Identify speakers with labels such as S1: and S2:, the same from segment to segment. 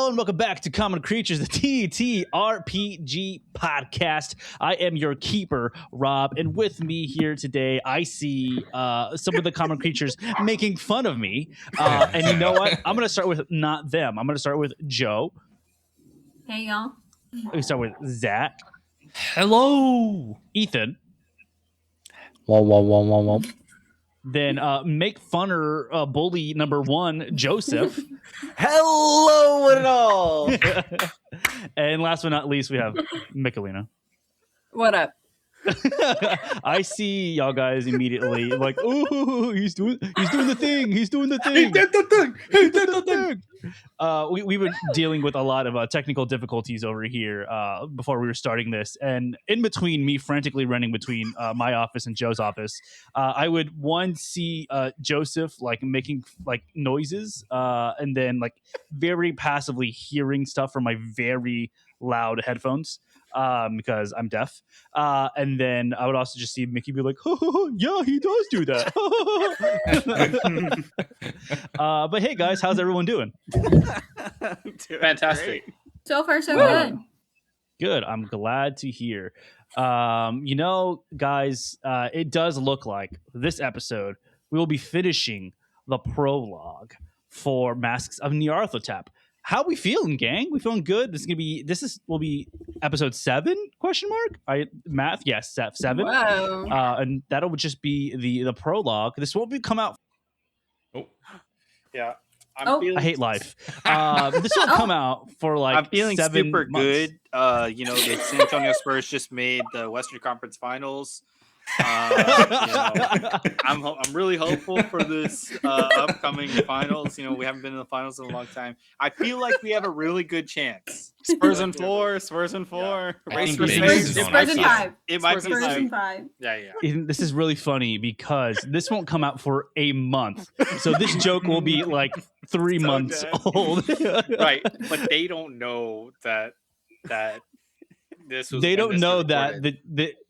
S1: Hello and welcome back to Common Creatures, the TTRPG podcast. I am your keeper, Rob, and with me here today, I see some of the Common Creatures making fun of me. And you know what? I'm going to start with not them. I'm going to start with Joe.
S2: Hey, y'all.
S1: We start with Zach.
S3: Hello.
S1: Ethan.
S4: Wow.
S1: Then make funner bully number one, Joseph.
S3: Hello, one and all.
S1: And last but not least, we have Michelina.
S2: What up?
S1: I see y'all guys immediately like, ooh, he's doing the thing. He's doing the thing.
S3: He did the thing.
S1: We've been dealing with a lot of technical difficulties over here before we were starting this, and in between me frantically running between my office and Joe's office, I would see Joseph like making like noises, and then like very passively hearing stuff from my very loud headphones. Because I'm deaf, and then I would also just see Mickey be like, oh, yeah, he does do that. But hey, guys, how's everyone doing?
S3: Fantastic.
S2: So far, so good.
S1: Good. I'm glad to hear. Guys, it does look like this episode we will be finishing the prologue for Masks of Nyarlathotep. How we feeling, gang? We feeling good? This will be episode 7? Question mark? Math? Yes, 7.
S2: Wow.
S1: And that'll just be the prologue. This won't be come out.
S3: Oh,
S5: yeah.
S1: I hate life. This won't come out for like.
S5: I'm feeling
S1: 7
S5: super
S1: months.
S5: good. The San Antonio Spurs just made the Western Conference Finals. I'm really hopeful for this upcoming finals. We haven't been in the finals in a long time. I feel like we have a really good chance. Spurs in 4.
S3: I think
S5: Race for
S3: Vegas is
S5: space.
S3: on
S2: Spurs in
S3: our side.
S2: 5.
S5: It might be
S2: Spurs in
S5: like,
S2: 5.
S5: yeah.
S1: This is really funny because this won't come out for a month. So this joke will be like 3 months
S5: dead.
S1: old.
S5: Right, but they don't know that this was.
S1: They don't know
S5: recorded.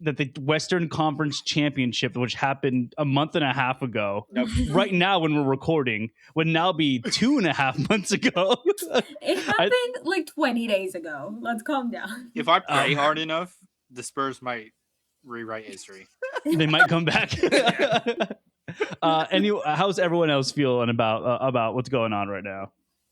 S1: that the Western Conference Championship, which happened a month and a half ago,
S5: Nope.
S1: right now when we're recording, would now be 2.5 months ago.
S2: It happened like 20 days ago. Let's calm down.
S5: If I pray hard enough, the Spurs might rewrite history.
S1: They might come back. Anyway, how's everyone else feeling about what's going on right now?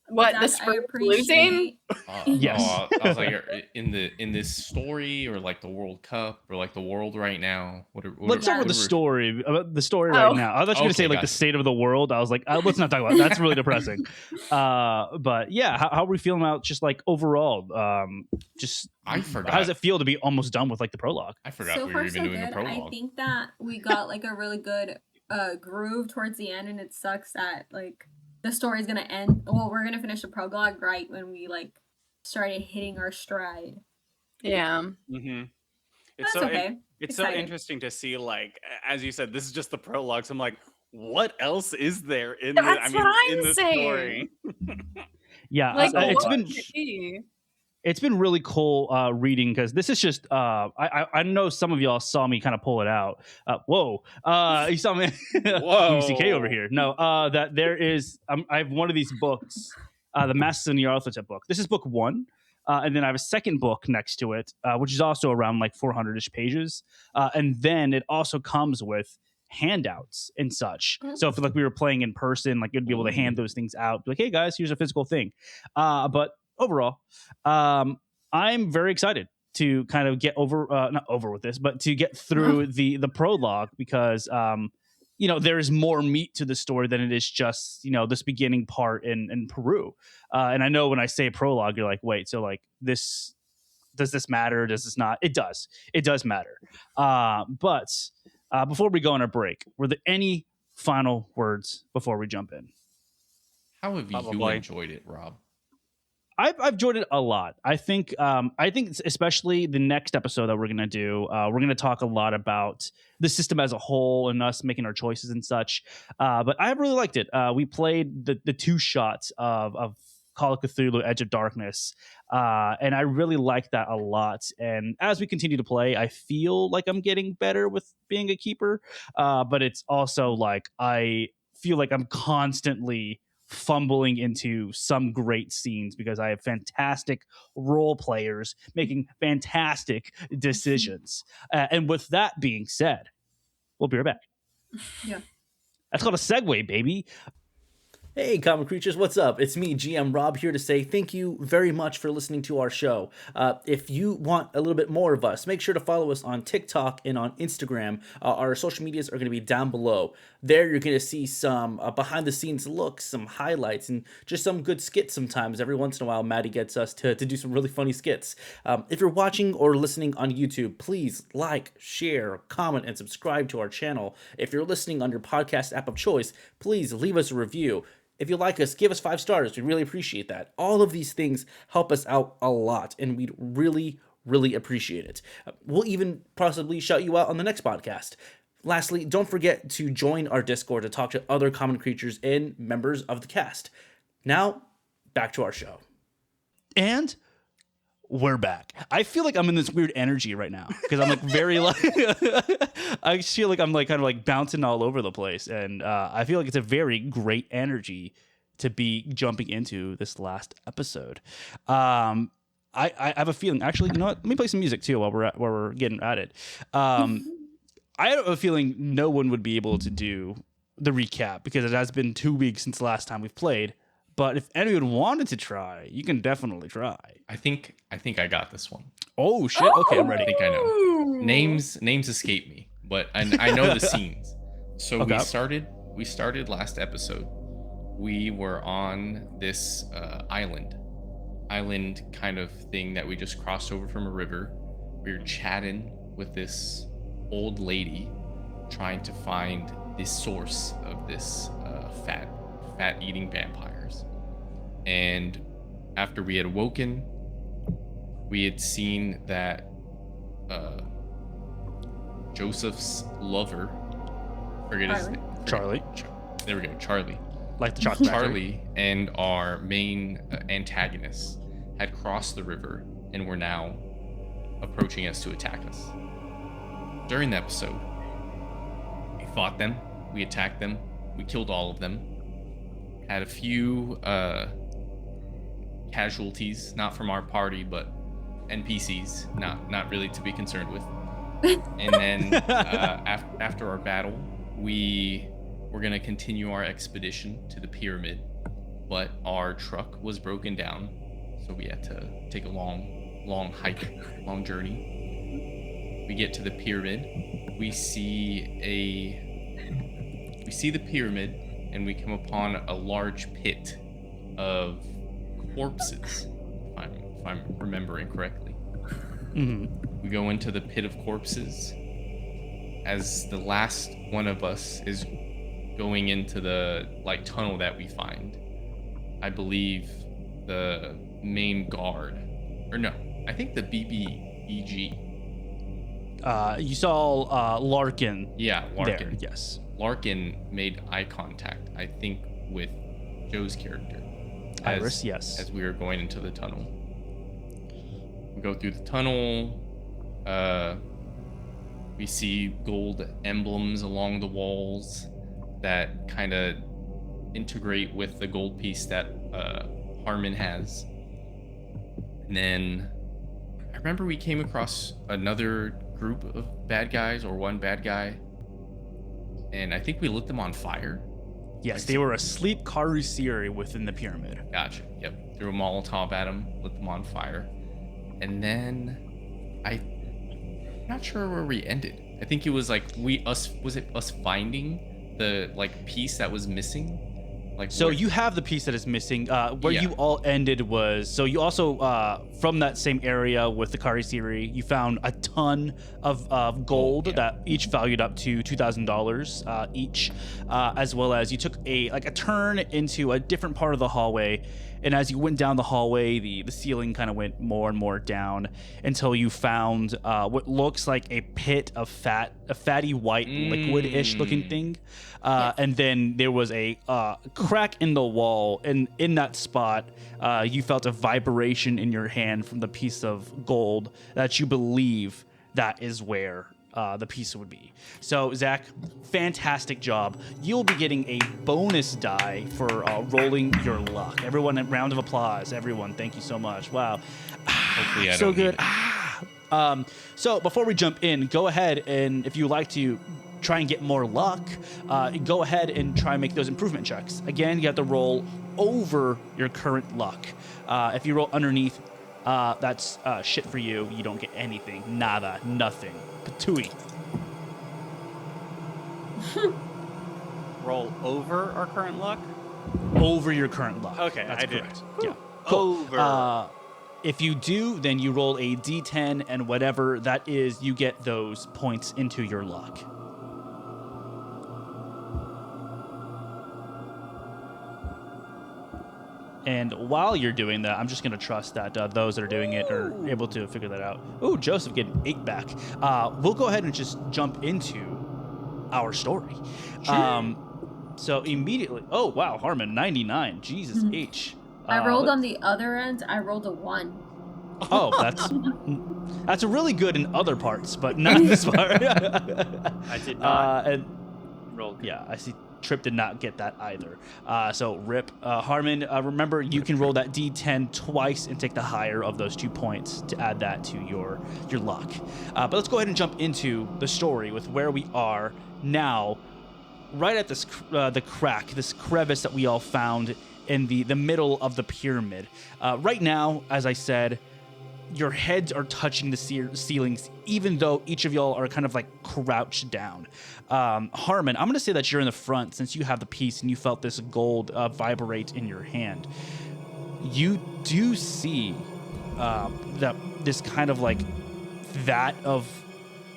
S6: What,
S2: Zach,
S6: the Spurs
S2: I
S6: losing?
S1: Yes.
S3: I was like, in this story, or like the World Cup, or like the world right now.
S1: Let's start with the story. The story
S6: Oh.
S1: right now. I thought you were going to say
S3: Okay,
S1: like the state of the world. I was like, let's not talk about that. That's really depressing. But yeah, how are we feeling about just like overall?
S3: I forgot.
S1: How does it feel to be almost done with like the prologue?
S3: I forgot
S2: So
S3: we
S2: far,
S3: were even
S2: so
S3: doing
S2: good.
S3: a prologue.
S2: I think that we got like a really good groove towards the end, and it sucks that like the story's gonna end. Well, we're gonna finish the prologue right when we like started hitting our stride.
S6: Yeah.
S5: Mm-hmm.
S2: That's okay.
S7: It's so
S2: Excited.
S7: interesting to see, like, as you said, this is just the prologue. So I'm like, what else is there in
S6: That's what
S7: in
S6: I'm
S7: the
S6: saying.
S7: story?
S1: Yeah,
S6: Like,
S1: it's
S6: what
S1: been
S6: could it be?
S1: it's been really cool reading because this is just I know some of y'all saw me kind of pull it out. Whoa, you saw me.
S7: Whoa.
S1: UCK over here. No, that there is. I have one of these books, the Masks of Nyarlathotep book. This is book 1. And then I have a second book next to it, which is also around like 400-ish pages. And then it also comes with handouts and such. So if like we were playing in person, like you'd be able to hand those things out. Be like, hey guys, here's a physical thing. But overall, I'm very excited to kind of get not over with this, but to get through the prologue because there is more meat to the story than it is just, this beginning part in Peru. And I know when I say prologue, you're like, wait, so like does this matter? Does this not? It does. It does matter. But before we go on a break, were there any final words before we jump in?
S3: How have you
S7: Probably.
S3: enjoyed it, Rob?
S1: I've enjoyed it a lot. I think especially the next episode that we're going to do, we're going to talk a lot about the system as a whole and us making our choices and such. But I really liked it. We played the 2 shots of Call of Cthulhu, Edge of Darkness, and I really like that a lot. And as we continue to play, I feel like I'm getting better with being a keeper. But it's also like I feel like I'm constantly fumbling into some great scenes because I have fantastic role players making fantastic decisions. And with that being said, we'll be right back.
S2: Yeah.
S1: That's called a segue, baby.
S4: Hey, common creatures, what's up? It's me, GM Rob, here to say thank you very much for listening to our show. If you want a little bit more of us, make sure to follow us on TikTok and on Instagram. Our social medias are going to be down below. There, you're going to see some behind-the-scenes looks, some highlights, and just some good skits sometimes. Every once in a while, Maddie gets us to do some really funny skits. If you're watching or listening on YouTube, please like, share, comment, and subscribe to our channel. If you're listening on your podcast app of choice, please leave us a review. If you like us, give us 5 stars. We'd really appreciate that. All of these things help us out a lot, and we'd really, really appreciate it. We'll even possibly shout you out on the next podcast. Lastly, don't forget to join our Discord to talk to other common creatures and members of the cast. Now, back to our show.
S1: And we're back. I feel like I'm in this weird energy right now because I'm like very like I feel like I'm like kind of like bouncing all over the place, and I feel like it's a very great energy to be jumping into this last episode. I have a feeling. Actually, you know what? Let me play some music too while we're getting at it. I have a feeling no one would be able to do the recap because it has been 2 weeks since the last time we've played. But if anyone wanted to try, you can definitely try.
S3: I think I got this one.
S1: Oh shit! Okay, I'm
S3: I
S1: ready.
S3: think I know. Names escape me, but I know the scenes. So
S1: Okay.
S3: we started last episode. We were on this island kind of thing that we just crossed over from a river. We were chatting with this old lady, trying to find the source of this fat eating vampires. And after we had awoken, we had seen that Joseph's lover, forget his name.
S1: Charlie,
S3: There we go, Charlie.
S1: like the chocolate factory.
S3: Charlie and our main antagonists had crossed the river and were now approaching us to attack us. During the episode, we fought them, we attacked them, we killed all of them, had a few casualties, not from our party, but NPCs, not really to be concerned with. And then after our battle, we were gonna continue our expedition to the pyramid, but our truck was broken down, so we had to take a long hike, long journey. We get to the pyramid, we see the pyramid, and we come upon a large pit of corpses, if I'm remembering correctly.
S1: Mm-hmm.
S3: We go into the pit of corpses. As the last one of us is going into the tunnel that we find, I believe the main guard, or no, I think the BBEG.
S1: You saw Larkin.
S3: Yeah, Larkin.
S1: There, yes.
S3: Larkin made eye contact, I think, with Joe's character.
S1: Iris, yes.
S3: As we were going into the tunnel. We go through the tunnel. We see gold emblems along the walls that kind of integrate with the gold piece that Harmon has. And then I remember we came across another group of bad guys, or one bad guy, and I think we lit them on fire.
S1: Yes, they were asleep Karusiri within the pyramid.
S3: Gotcha. Yep. Threw a Molotov at them, lit them on fire. And then I'm not sure where we ended. I think it was was it us finding the piece that was missing?
S1: So you have the piece that is missing. Where
S3: Yeah.
S1: you all ended was, so you also from that same area with the Karusiri, you found a ton of gold that each valued up to $2,000 each, as well as you took a turn into a different part of the hallway. And as you went down the hallway, the ceiling kind of went more and more down until you found what looks like a pit of fatty white liquid-ish looking thing. And then there was a crack in the wall, and in that spot, you felt a vibration in your hand from the piece of gold that you believe that is where the piece would be. So, Zach, fantastic job. You'll be getting a bonus die for rolling your luck. Everyone, a round of applause. Everyone, thank you so much. Wow.
S3: Hopefully I
S1: So
S3: don't
S1: good.
S3: need it.
S1: So before we jump in, go ahead and if you like to try and get more luck, go ahead and try and make those improvement checks. Again, you have to roll over your current luck. If you roll underneath, that's shit for you. You don't get anything. Nada. Nothing. Patooey.
S7: Roll over our current luck.
S1: Over your current luck.
S7: Okay,
S1: that's
S7: I did.
S1: correct. Yeah. Cool.
S5: Over.
S1: If you do, then you roll a d10, and whatever that is, you get those points into your luck. And while you're doing that, I'm just going to trust that those that are doing it are able to figure that out. Oh, Joseph getting 8 back. We'll go ahead and just jump into our story. So immediately, oh, wow, Harmon, 99. Jesus H.
S2: I rolled on the other end. I rolled a 1.
S1: Oh, that's really good in other parts, but not this part.
S5: I did not
S1: and
S5: roll. Good.
S1: yeah, I see Trip did not get that either. So rip. Harmon, remember you can roll that D10 twice and take the higher of those 2 points to add that to your luck. But let's go ahead and jump into the story with where we are now, right at this the crack, this crevice that we all found in the middle of the pyramid. Right now, as I said, your heads are touching the ceilings, even though each of y'all are kind of like crouched down. Harmon, I'm going to say that you're in the front since you have the piece and you felt this gold vibrate in your hand. You do see that this kind of like vat of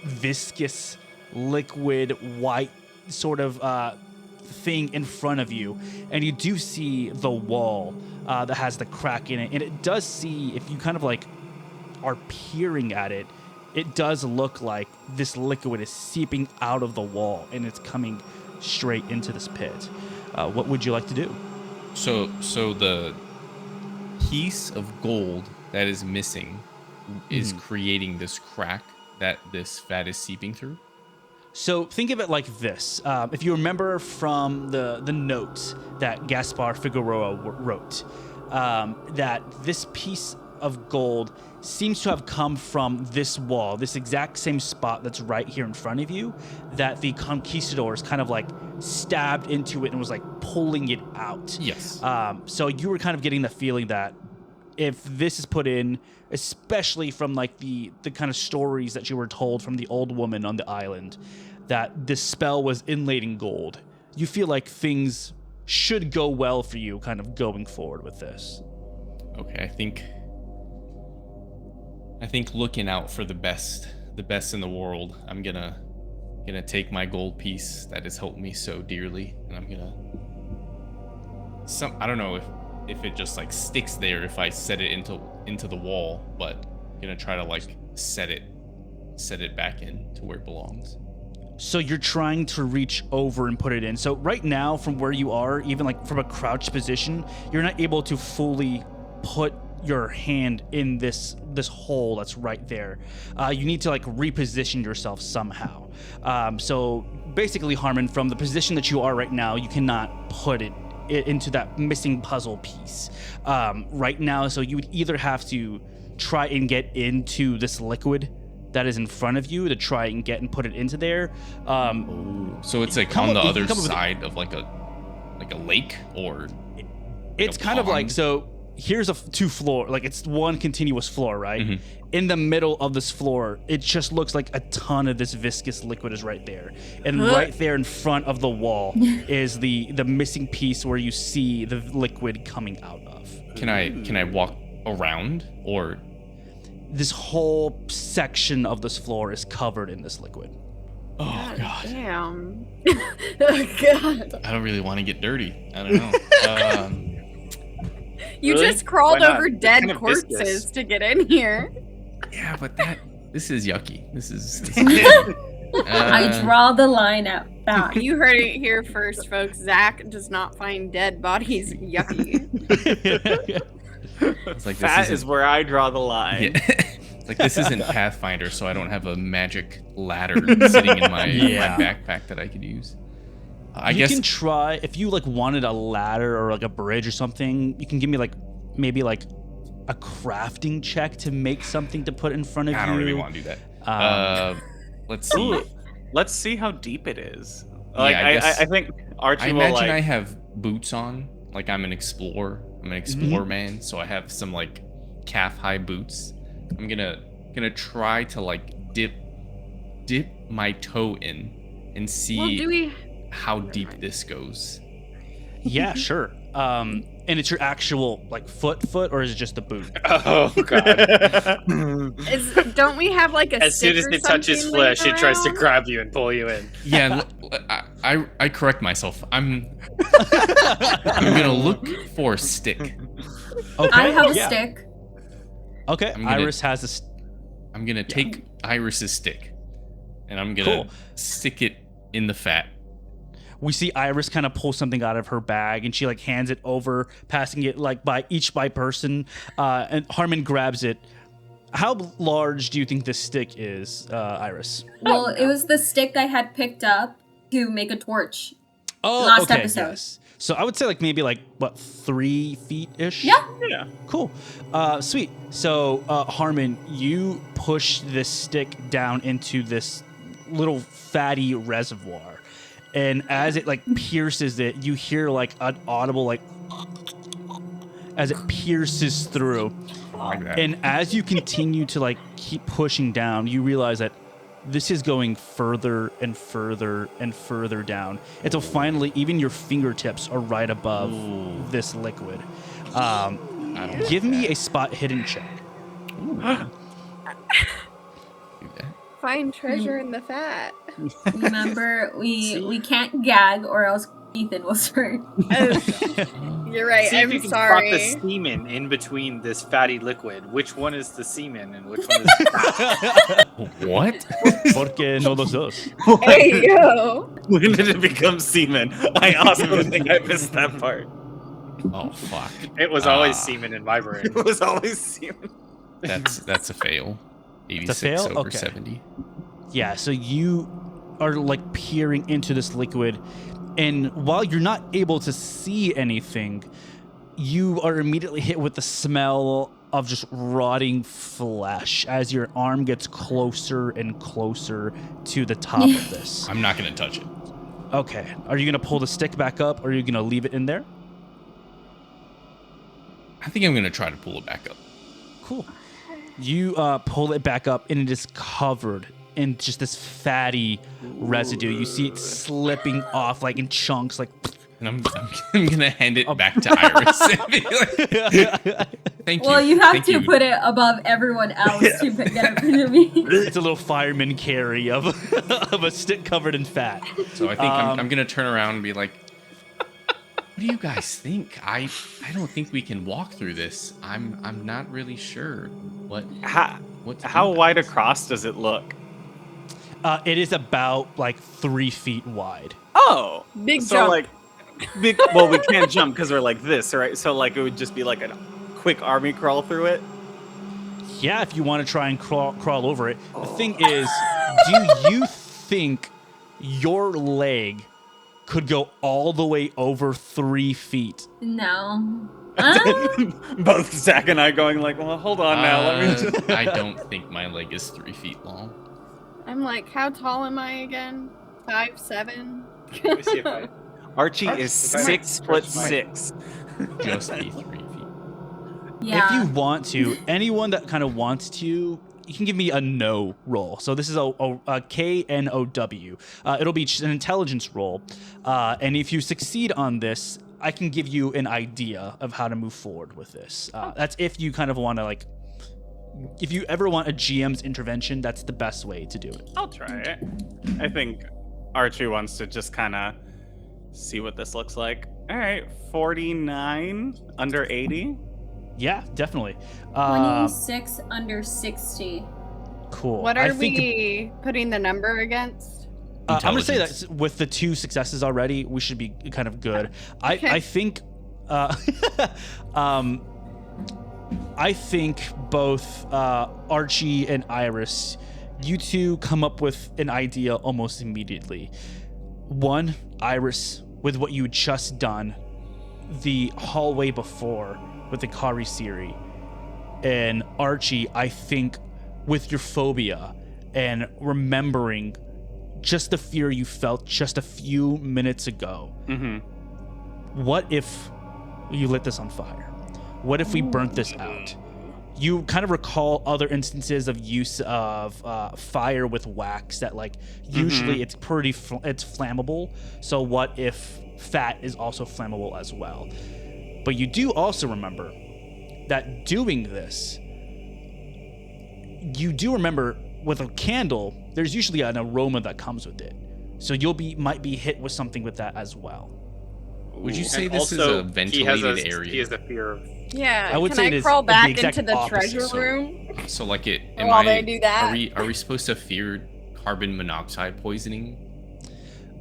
S1: viscous, liquid, white sort of thing in front of you, and you do see the wall that has the crack in it, and it does see, if you kind of like are peering at it, it does look like this liquid is seeping out of the wall and it's coming straight into this pit. What would you like to do?
S3: So the piece of gold that is missing is creating this crack that this vat is seeping through?
S1: So think of it like this. If you remember from the note that Gaspar Figueroa wrote, that this piece of gold seems to have come from this wall, this exact same spot that's right here in front of you, that the conquistadors kind of like stabbed into it and was like pulling it out.
S3: Yes.
S1: So you were kind of getting the feeling that if this is put in, especially from like the kind of stories that you were told from the old woman on the island, that this spell was inlaid in gold, you feel like things should go well for you kind of going forward with this.
S3: Okay, I think looking out for the best in the world, I'm gonna take my gold piece that has helped me so dearly, and I'm gonna I don't know if it just like sticks there if I set it into the wall, but I'm gonna try to like set it back in to where it belongs.
S1: So you're trying to reach over and put it in. So right now, from where you are, even like from a crouched position, you're not able to fully put your hand in this hole that's right there. You need to like reposition yourself somehow. So basically, Harmon, from the position that you are right now, you cannot put it into that missing puzzle piece right now. So you would either have to try and get into this liquid that is in front of you to try and get and put it into there.
S3: So it's like on the other side of like a lake, or
S1: it's kind of like, so here's two floor, like it's one continuous floor, right? Mm-hmm. In the middle of this floor, it just looks like a ton of this viscous liquid is right there. And right there in front of the wall is the missing piece where you see the liquid coming out of.
S3: Can I walk around, or?
S1: This whole section of this floor is covered in this liquid.
S3: Oh, God.
S6: Damn. Oh, God.
S3: I don't really want to get dirty. I don't know.
S6: You
S5: Really?
S6: just crawled
S5: Why not?
S6: over
S5: It's
S6: dead
S5: kind of
S6: corpses
S5: viscous.
S6: to get in here.
S3: Yeah, but this is yucky. This is
S2: I draw the line at that.
S6: You heard it here first, folks. Zach does not find dead bodies yucky.
S3: It's like,
S7: Fat
S3: this
S7: is where I draw the line.
S3: Yeah. Like, this isn't Pathfinder, so I don't have a magic ladder sitting in my backpack that I could use. I guess
S1: you can try if you like wanted a ladder or like a bridge or something. You can give me like maybe like a crafting check to make something to put in front of you.
S3: I don't really want to do that. Let's see.
S7: Ooh, let's see how deep it is. Like,
S3: Yeah,
S7: I think Archie
S3: I
S7: will
S3: imagine
S7: like.
S3: I have boots on. Like, I'm an explorer. I'm an explorer man, so I have some like calf-high boots. I'm gonna try to like dip my toe in and see how deep this goes.
S1: Yeah, sure. And it's your actual like foot, or is it just the boot?
S5: Oh god!
S6: Don't we have like a
S5: As soon as
S6: stick or
S5: it touches
S6: something
S5: flesh,
S6: laying
S5: it tries to
S6: around?
S5: grab you and pull you in.
S3: Yeah, I correct myself. I'm gonna look for a stick.
S1: Okay.
S2: I have a stick.
S1: Okay.
S3: I'm gonna-
S1: Iris has a.
S3: I'm gonna take Iris's stick, and I'm gonna stick it in the fat.
S1: We see Iris kind of pull something out of her bag, and she like hands it over, passing it like by person. And Harmon grabs it. How large do you think this stick is, Iris?
S2: Well, it was the stick I had picked up to make a torch.
S1: Oh,
S2: Last
S1: okay,
S2: episode.
S1: yes. So I would say like maybe like what 3 feet ish.
S2: Yeah.
S7: Yeah.
S1: Cool. Sweet. So Harmon, you push this stick down into this little fatty reservoir. And as it like pierces it, you hear like an audible like as it pierces through.
S3: Like that.
S1: And as you continue to like keep pushing down, you realize that this is going further and further and further down until finally even your fingertips are right above this liquid.
S3: I don't
S1: Give
S3: like
S1: me
S3: that.
S1: a spot hidden check.
S3: Do that.
S6: Find treasure in the fat.
S2: Remember, we can't gag or else Ethan will hurt.
S6: You're right.
S5: See if
S6: I'm
S5: you can
S6: sorry.
S5: spot the semen in between this fatty liquid. Which one is the semen and which one is fat?
S3: What?
S1: Porque no los dos.
S6: Hey yo.
S7: When did it become semen? I also think I missed that part.
S3: Oh fuck.
S5: It was always semen in my brain.
S7: It was always semen.
S3: That's a fail. 86
S1: fail?
S3: over
S1: Okay.
S3: 70.
S1: Yeah, so you are like peering into this liquid, and while you're not able to see anything, you are immediately hit with the smell of just rotting flesh as your arm gets closer and closer to the top of this.
S3: I'm not gonna touch it.
S1: Okay, are you gonna pull the stick back up, or are you gonna leave it in there?
S3: I think I'm gonna try to pull it back up.
S1: Cool. You pull it back up, and it is covered in just this fatty residue. You see it slipping off like in chunks, like.
S3: And I'm gonna hand it back to Iris. And be like, Thank you.
S2: Well, you have
S3: Thank
S2: to
S3: you.
S2: put it above everyone else to get it rid of me.
S1: It's a little fireman carry of of a stick covered in fat.
S3: So I think I'm gonna turn around and be like, "What do you guys think? I don't think we can walk through this. I'm not really sure what
S7: How
S3: to
S7: how
S3: do.
S7: wide across does it look?
S1: It is about like 3 feet wide.
S7: Oh,
S6: Big
S7: so
S6: jump.
S7: like, big. Well, we can't jump because we're like this, right? So like, it would just be like a quick army crawl through it.
S1: Yeah, if you want to try and crawl over it. The thing is, do you think your leg could go all the way over 3 feet?
S2: No.
S7: Both Zach and I going like, well, hold on now. Let me just...
S3: I don't think my leg is 3 feet long.
S6: I'm like, how tall am I again? 5'7"?
S5: Let me see if I-
S7: Archie is
S5: If I-
S7: 6'6".
S3: Just be 3 feet.
S2: Yeah.
S1: If you want to, anyone that kind of wants to, you can give me a no roll. So this is a K-N-O-W. It'll be an intelligence roll. And if you succeed on this, I can give you an idea of how to move forward with this. That's if you kind of want to like, if you ever want a GM's intervention, that's the best way to do it.
S7: I'll try it. I think Archie wants to just kind of see what this looks like. All right, 49 under 80.
S1: Yeah, definitely.
S2: 26 under 60.
S1: Cool.
S6: What
S1: I
S6: are
S1: think,
S6: we putting the number against?
S1: I'm going to say
S3: Intelligence.
S1: that with the 2 successes already, we should be kind of good.
S6: Okay.
S1: I think I think both Archie and Iris, you two come up with an idea almost immediately. One, Iris, with what you had just done, the hallway before with the Kari Siri. And Archie, I think with your phobia and remembering just the fear you felt just a few minutes ago. What if you lit this on fire? What if we burnt this out? You kind of recall other instances of use of fire with wax that, like, usually it's pretty it's flammable. So what if fat is also flammable as well? But you do also remember that doing this, you do remember with a candle, there's usually an aroma that comes with it. So might be hit with something with that as well.
S3: Would you say
S5: And
S3: this is
S5: also,
S3: a ventilated area?
S5: He has a fear of.
S6: Yeah.
S1: I would
S6: can
S1: say
S6: I
S1: it is
S6: crawl
S1: the
S6: back
S1: exact
S6: into the
S1: opposite.
S6: treasure room?
S3: So like it.
S6: While they do that?
S3: Are we supposed to fear carbon monoxide poisoning?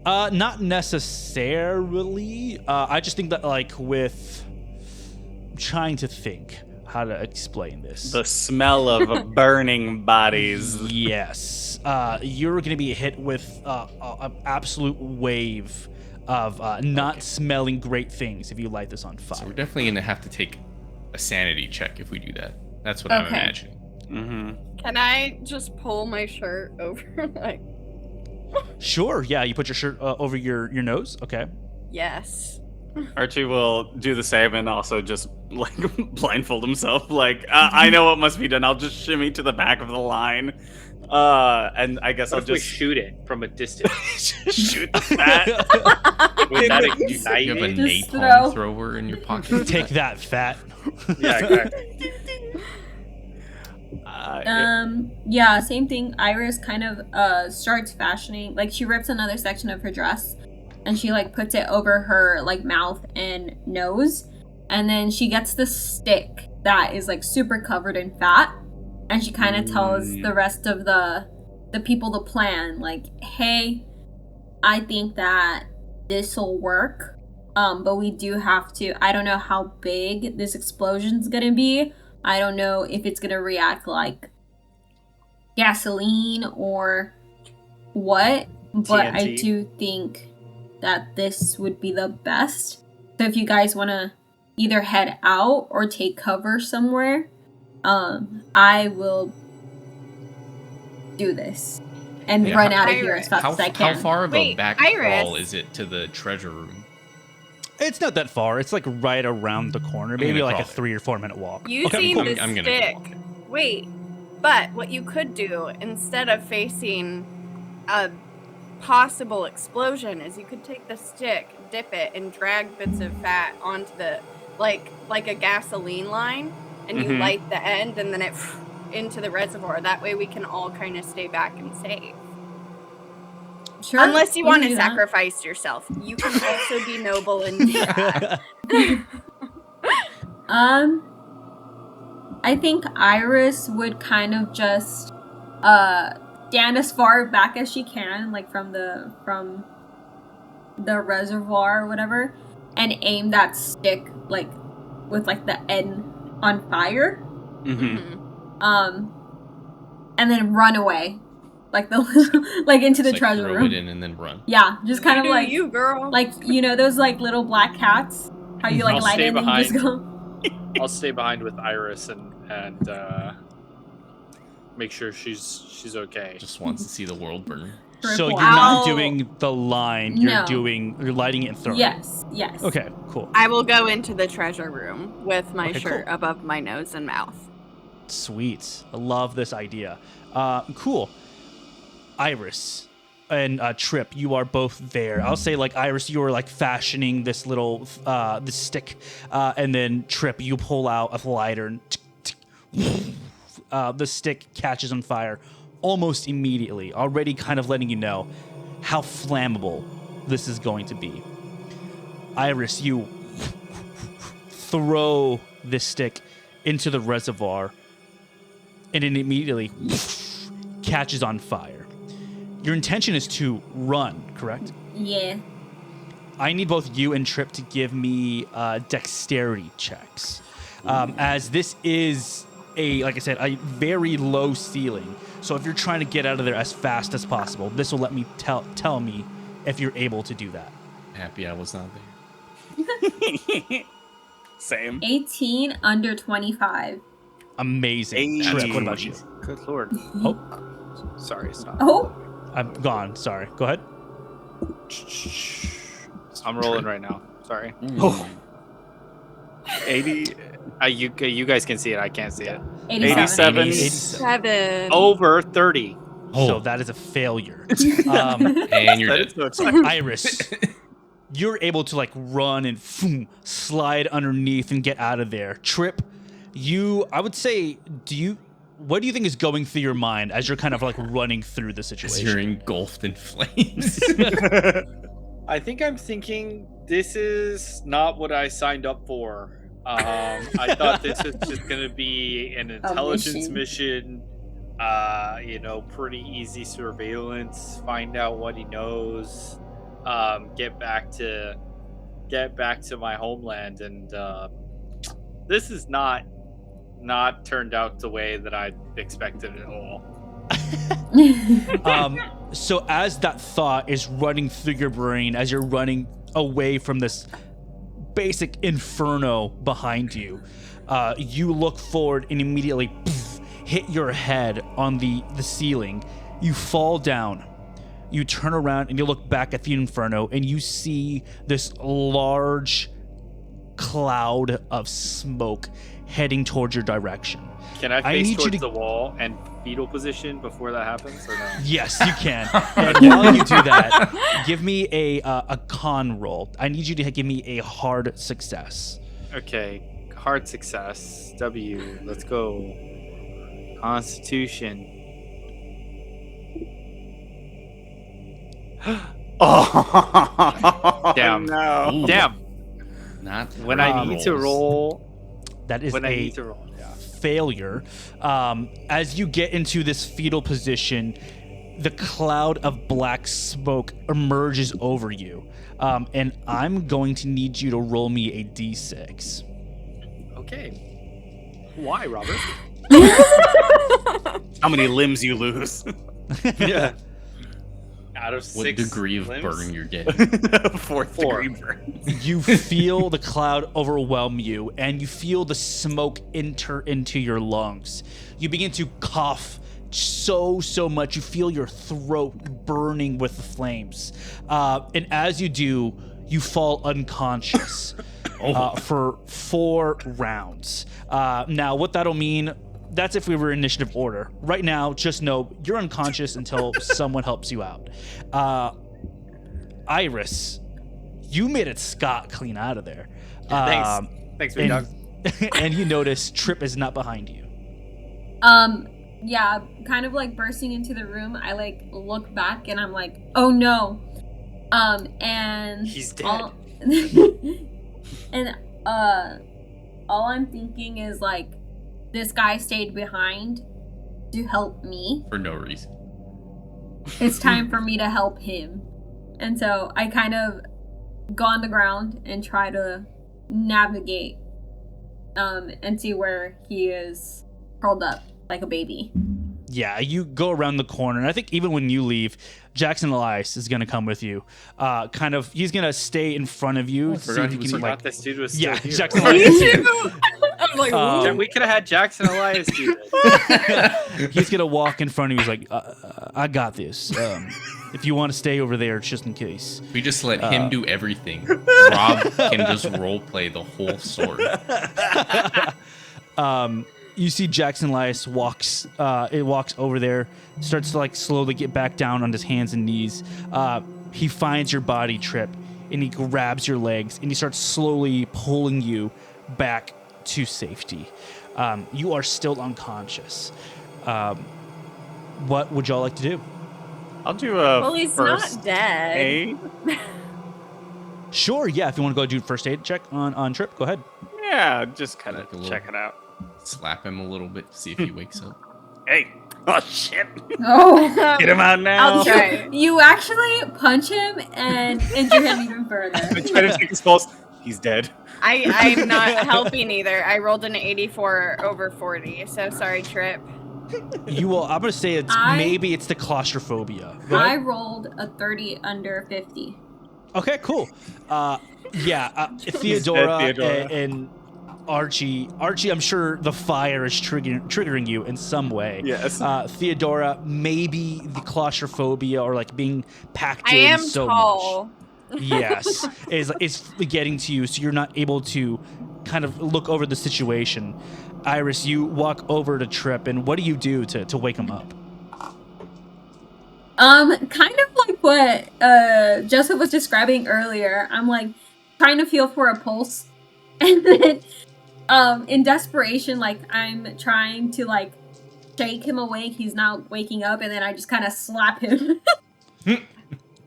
S1: Not necessarily. I just think that, like, with trying to think how to explain this.
S7: The smell of burning bodies.
S1: Yes. You're going to be hit with an absolute wave of not smelling great things if you light this on fire.
S3: So we're definitely gonna have to take a sanity check if we do that. That's what I'm
S2: Okay.
S3: imagining.
S6: Can I just pull my shirt over? Like,
S1: Sure. Yeah, you put your shirt over your nose. Okay.
S6: yes.
S7: Archie will do the same and also just like blindfold himself. Like, I know what must be done. I'll just shimmy to the back of the line. And I guess
S5: What
S7: I'll
S5: if we
S7: just
S5: shoot it from a distance?
S7: shoot the fat.
S5: Would that
S3: You
S5: ignite
S3: have a
S5: it?
S2: Just
S3: napalm
S2: throw.
S3: thrower in your pocket.
S1: Take that, fat.
S5: Yeah, exactly.
S2: Yeah, same thing. Iris kind of starts fashioning, like, she rips another section of her dress and she, like, puts it over her, like, mouth and nose, and then she gets the stick that is, like, super covered in fat, and she kind of tells the rest of the people the plan, like, hey, I think that this'll work, but we do have to, I don't know how big this explosion's gonna be. I don't know if it's gonna react like gasoline or what, but I
S5: TNT.
S2: do think that this would be the best. So if you guys want to either head out or take cover somewhere, I will do this and
S3: Yeah,
S2: run
S3: how-
S2: out of here as fast
S3: How,
S2: as I
S3: how
S2: can.
S3: far of a
S6: Wait,
S3: back
S6: Iris.
S3: crawl is it to the treasure room?
S1: It's not that far. It's like right around the corner. Maybe
S3: gonna
S1: like a
S3: crawl
S1: 3 or 4 minute walk.
S6: Using
S3: cool.
S6: the
S3: I'm gonna
S6: stick.
S3: walk.
S6: Wait, but what you could do instead of facing a possible explosion is you could take the stick, dip it, and drag bits of fat onto the like a gasoline line, and you light the end, and then it into the reservoir. That way we can all kind of stay back and safe.
S2: Sure,
S6: Unless you
S2: we
S6: want
S2: can
S6: to
S2: do that.
S6: sacrifice yourself, you can also be noble and do that.
S2: I think Iris would kind of just stand as far back as she can, like from the reservoir or whatever, and aim that stick like with like the end on fire. And then run away, like the like into the
S3: Just,
S2: treasure
S3: throw
S2: room.
S3: it in and then run.
S2: Yeah, just kind
S6: You
S2: of
S6: do
S2: like
S6: you, girl.
S2: those like little black cats. How you like
S5: I'll
S2: light
S5: stay
S2: it and you just
S5: behind.
S2: go.
S5: I'll stay behind with Iris and make sure she's okay.
S3: Just wants to see the world burn.
S1: So you're
S2: Wow.
S1: not doing the line. You're
S2: No.
S1: you're lighting it and throwing.
S2: Yes.
S1: Okay, cool.
S6: I will go into the treasure room with my
S1: Okay,
S6: shirt
S1: cool.
S6: above my nose and mouth.
S1: Sweet. I love this idea. Cool. Iris and Trip, you are both there. I'll say, like, Iris, you are like fashioning this little this stick, and then Trip, you pull out a lighter and the stick catches on fire almost immediately, already kind of letting you know how flammable this is going to be. Iris, you throw this stick into the reservoir, and it immediately catches on fire. Your intention is to run, correct?
S2: Yeah.
S1: I need both you and Trip to give me dexterity checks. as this is like I said, a very low ceiling. So if you're trying to get out of there as fast as possible, this will let me tell me if you're able to do that.
S3: Happy I was not there.
S7: Same.
S2: 18 under 25.
S1: Amazing.
S7: Hey.
S1: Trip, what about you?
S5: Good lord.
S1: Oh,
S5: Sorry, stop.
S2: Oh,
S1: I'm gone. Sorry. Go ahead.
S5: I'm rolling right now. Sorry.
S3: Ooh.
S7: 80.
S5: You guys can see it. I can't see it.
S2: 87.
S7: 87.
S6: 7.
S5: Over 30.
S1: So that is a failure.
S3: And you're
S5: That
S3: dead.
S5: is so exciting.
S1: Iris, you're able to like run and slide underneath and get out of there. Trip, I would say, what do you think is going through your mind as you're kind of like running through the
S3: As you're
S1: situation?
S3: engulfed in flames.
S5: I think I'm thinking this is not what I signed up for. I thought this was just going to be an intelligence mission. Pretty easy surveillance. Find out what he knows. Get back to my homeland, and this is not turned out the way that I expected at all.
S1: So as that thought is running through your brain, as you're running away from this basic inferno behind you, you look forward and immediately hit your head on the ceiling. You fall down. You turn around and you look back at the inferno and you see this large cloud of smoke heading towards your direction.
S5: Can I
S1: need
S5: face
S1: you
S5: towards
S1: to-
S5: the wall and fetal position before that happens, or no?
S1: Yes, you can. And while you do that, give me a con roll. I need you to give me a hard success.
S5: Okay, hard success. W. Let's go. Constitution.
S7: Oh,
S5: Damn.
S7: no.
S3: Ooh.
S5: Damn.
S3: Not
S5: When I need to
S3: rolls.
S5: roll.
S1: That is
S5: When I
S1: a
S5: need to roll. Yeah.
S1: failure. As you get into this fetal position, the cloud of black smoke emerges over you. And I'm going to need you to roll me a d6.
S5: Okay. Why, Robert?
S7: How many limbs you lose?
S5: Yeah. Out of
S3: What
S5: 6
S3: degree of
S5: limbs?
S3: burn you're getting?
S7: Fourth
S5: Four.
S7: degree burn.
S1: You feel the cloud overwhelm you, and you feel the smoke enter into your lungs. You begin to cough so much. You feel your throat burning with the flames. And as you do, you fall unconscious for 4 rounds. Now, what that'll mean, that's if we were in initiative order. Right now, just know you're unconscious until someone helps you out. Iris, you made it scot clean out of there.
S5: Thanks. Thanks, big dog.
S1: And you notice Trip is not behind you.
S2: Yeah, kind of like bursting into the room, I like look back and I'm like, oh no. And
S5: He's dead.
S2: All I'm thinking is like, this guy stayed behind to help me.
S3: For no reason.
S2: It's time for me to help him. And so I kind of go on the ground and try to navigate and see where he is curled up like a baby.
S1: Yeah, you go around the corner, and I think even when you leave, Jackson Elias is going to come with you. He's going to stay in front of you.
S3: I
S1: See
S3: forgot
S1: if
S3: he
S1: you
S3: was
S1: can,
S5: Forgot
S1: like,
S5: this dude was still
S1: yeah,
S5: here.
S1: Jackson
S6: Me
S1: Elias.
S6: too. I'm like,
S1: Um,
S5: We could have had Jackson Elias do this.
S1: He's going to walk in front of you. He's like, I got this. If you want to stay over there, just in case.
S3: We just let him do everything. Rob can just role play the whole story.
S1: You see Jackson Elias walks over there, starts to like slowly get back down on his hands and knees. He finds your body, Trip, and he grabs your legs and he starts slowly pulling you back to safety. You are still unconscious. What would y'all like to do?
S7: I'll do a
S6: well, he's
S7: first
S6: not dead.
S7: aid.
S1: Sure, yeah. If you want to go do first aid check on Trip, go ahead.
S7: Yeah, just kind of
S3: Like a little-
S7: check it out.
S3: Slap him a little bit to see if he wakes up.
S7: Hey! Oh shit!
S2: Oh.
S7: Get him out now!
S6: I'll try.
S2: You actually punch him and injure him even further.
S7: I try to take his pulse. He's dead.
S6: I'm not helping either. I rolled an 84 over 40, so sorry, Trip.
S1: I'm gonna say maybe it's the claustrophobia.
S2: I rolled a 30 under 50.
S1: Okay, cool. Theodora and Archie, I'm sure the fire is triggering you in some way.
S7: Yes.
S1: Theodora, maybe the claustrophobia or like being packed
S6: I
S1: in
S6: am
S1: so
S6: tall.
S1: much. Yes, is getting to you, so you're not able to kind of look over the situation. Iris, you walk over to Trip, and what do you do to wake him up?
S2: Kind of like what Joseph was describing earlier. I'm like trying to feel for a pulse, and then in desperation, like I'm trying to like shake him awake. He's not waking up, and then I just kind of slap him to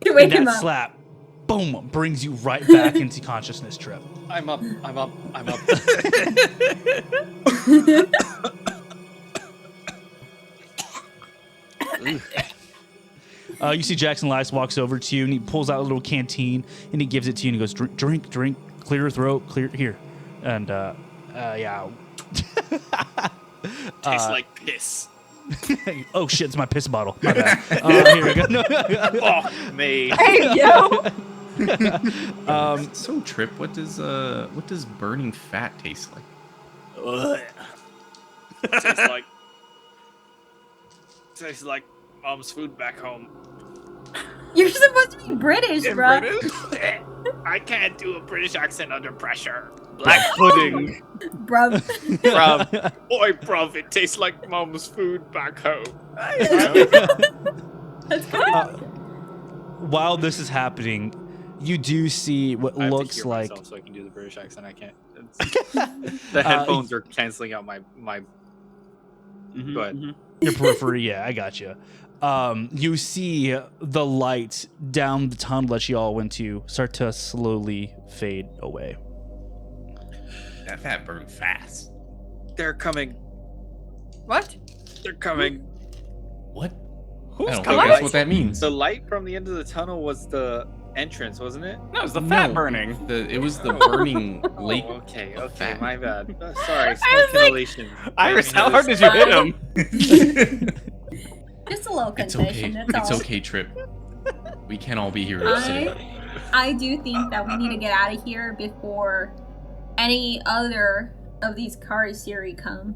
S2: wake him up.
S1: Slap, boom, brings you right back into consciousness, Trip.
S5: I'm up.
S1: You see Jackson Elias walks over to you, and he pulls out a little canteen, and he gives it to you, and he goes, drink, clear your throat, clear, here. And, yeah.
S5: Tastes like piss.
S1: Oh, shit, it's my piss bottle. My bad. Here we go. No.
S5: Oh, me.
S6: Hey, yo!
S3: So Trip, what does burning fat taste like?
S5: Tastes like mom's food back home.
S2: You're supposed to be British, bro.
S5: I can't do a British accent under pressure. Black pudding.
S2: Bro.
S5: Bruv. Oi, bruv, it tastes like mom's food back home.
S2: That's good.
S1: While this is happening, you do see what
S5: I have
S1: looks
S5: to hear
S1: like...
S5: myself so I can do the British accent. I can't. The headphones are canceling out my.
S7: Mm-hmm,
S5: Go ahead.
S7: mm-hmm.
S1: Your periphery, yeah, I got you. You see the light down the tunnel that you all went to start to slowly fade away.
S3: That fat burned fast.
S5: They're coming.
S6: What?
S5: They're coming.
S3: What?
S5: Who's
S3: I don't
S5: coming?
S3: think that's what that means.
S5: The light from the end of the tunnel was the entrance, wasn't it?
S7: No, it's the fat
S3: No.
S7: burning.
S3: It was the burning lake.
S5: Oh, okay,
S3: of
S5: okay,
S3: fat.
S5: my bad. Sorry,
S6: I
S5: smoke
S6: was like-
S5: inhalation.
S7: Iris, how hard did you hit him?
S2: Just a little
S3: It's okay.
S2: concession, that's
S3: It's
S2: all.
S3: okay, Trip. We can't all be heroes today.
S2: I do think that we need to get out of here before any other of these Karisiri come.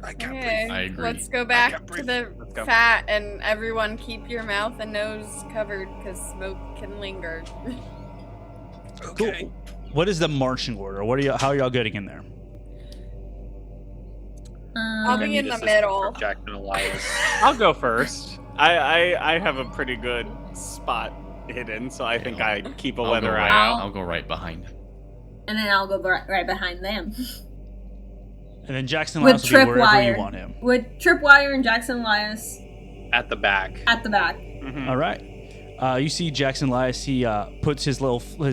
S5: I can't
S6: Okay,
S3: I agree.
S6: let's go back
S5: can't
S6: to
S5: breathe.
S6: the
S7: Let's go.
S6: fat, and everyone keep your mouth and nose covered because smoke can linger.
S5: breathe. Okay.
S1: What is the marching order? How are y'all getting in there?
S6: I'll be
S5: Need
S6: in the
S5: assistance
S6: middle.
S5: from Jack and Elias.
S7: I'll go first. I have a pretty good spot hidden, so I think I keep a
S3: I'll go
S7: weather
S3: right,
S7: eye out.
S3: I'll go right behind.
S2: And then I'll go right behind them.
S1: And then Jackson
S2: With
S1: Elias will be wherever you
S2: Tripwire.
S1: want him.
S2: With Tripwire and Jackson Elias
S5: At the back.
S2: at the back.
S7: Mhm.
S1: All right. You see Jackson Elias, he puts his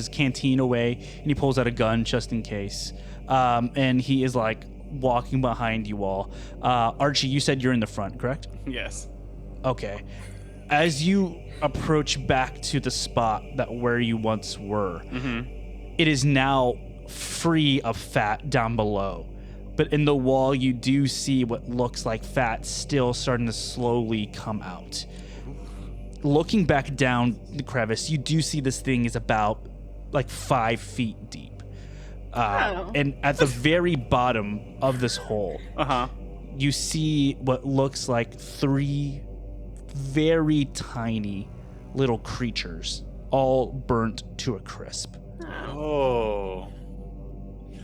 S1: canteen away, and he pulls out a gun just in case. And he is like walking behind you all. Archie, you said you're in the front, correct?
S7: Yes.
S1: Okay. As you approach back to the spot where you once were, it is now free of fat down below. But in the wall, you do see what looks like fat still starting to slowly come out. Looking back down the crevice, you do see this thing is about like 5 feet deep.
S6: Oh.
S1: And at the very bottom of this hole,
S7: Uh-huh.
S1: you see what looks like 3 very tiny little creatures, all burnt to a crisp.
S7: Oh.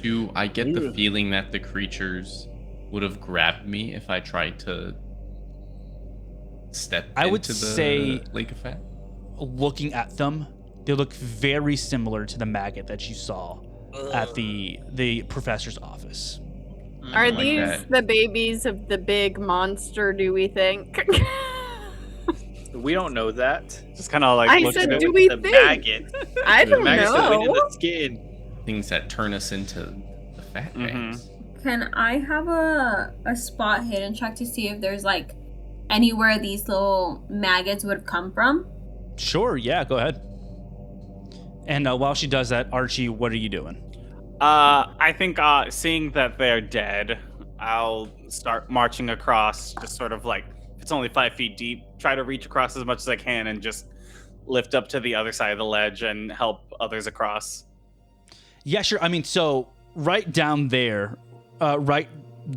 S3: Do I get the feeling that the creatures would have grabbed me if I tried to step
S1: I would
S3: into the
S1: say-
S3: lake of fat?
S1: Looking at them, they look very similar to the maggot that you saw at the professor's office.
S6: Are
S3: like
S6: these
S3: that.
S6: the babies of the big monster, do we think?
S5: We don't know that.
S7: Just kind of like
S6: I
S7: looks
S6: said,
S7: at
S6: do
S7: it.
S6: we
S5: the
S6: think?
S5: maggot.
S6: I
S5: The
S6: don't
S5: maggot's that went in
S6: know.
S5: the skin.
S3: Things that turn us into the fat bags.
S2: Can I have a spot hidden check to see if there's like anywhere these little maggots would have come from?
S1: Sure, yeah, go ahead. And while she does that, Archie, what are you doing?
S7: I think seeing that they're dead, I'll start marching across, just sort of like, if it's only 5 feet deep, try to reach across as much as I can and just lift up to the other side of the ledge and help others across.
S1: Yeah, sure. I mean, so right down there, right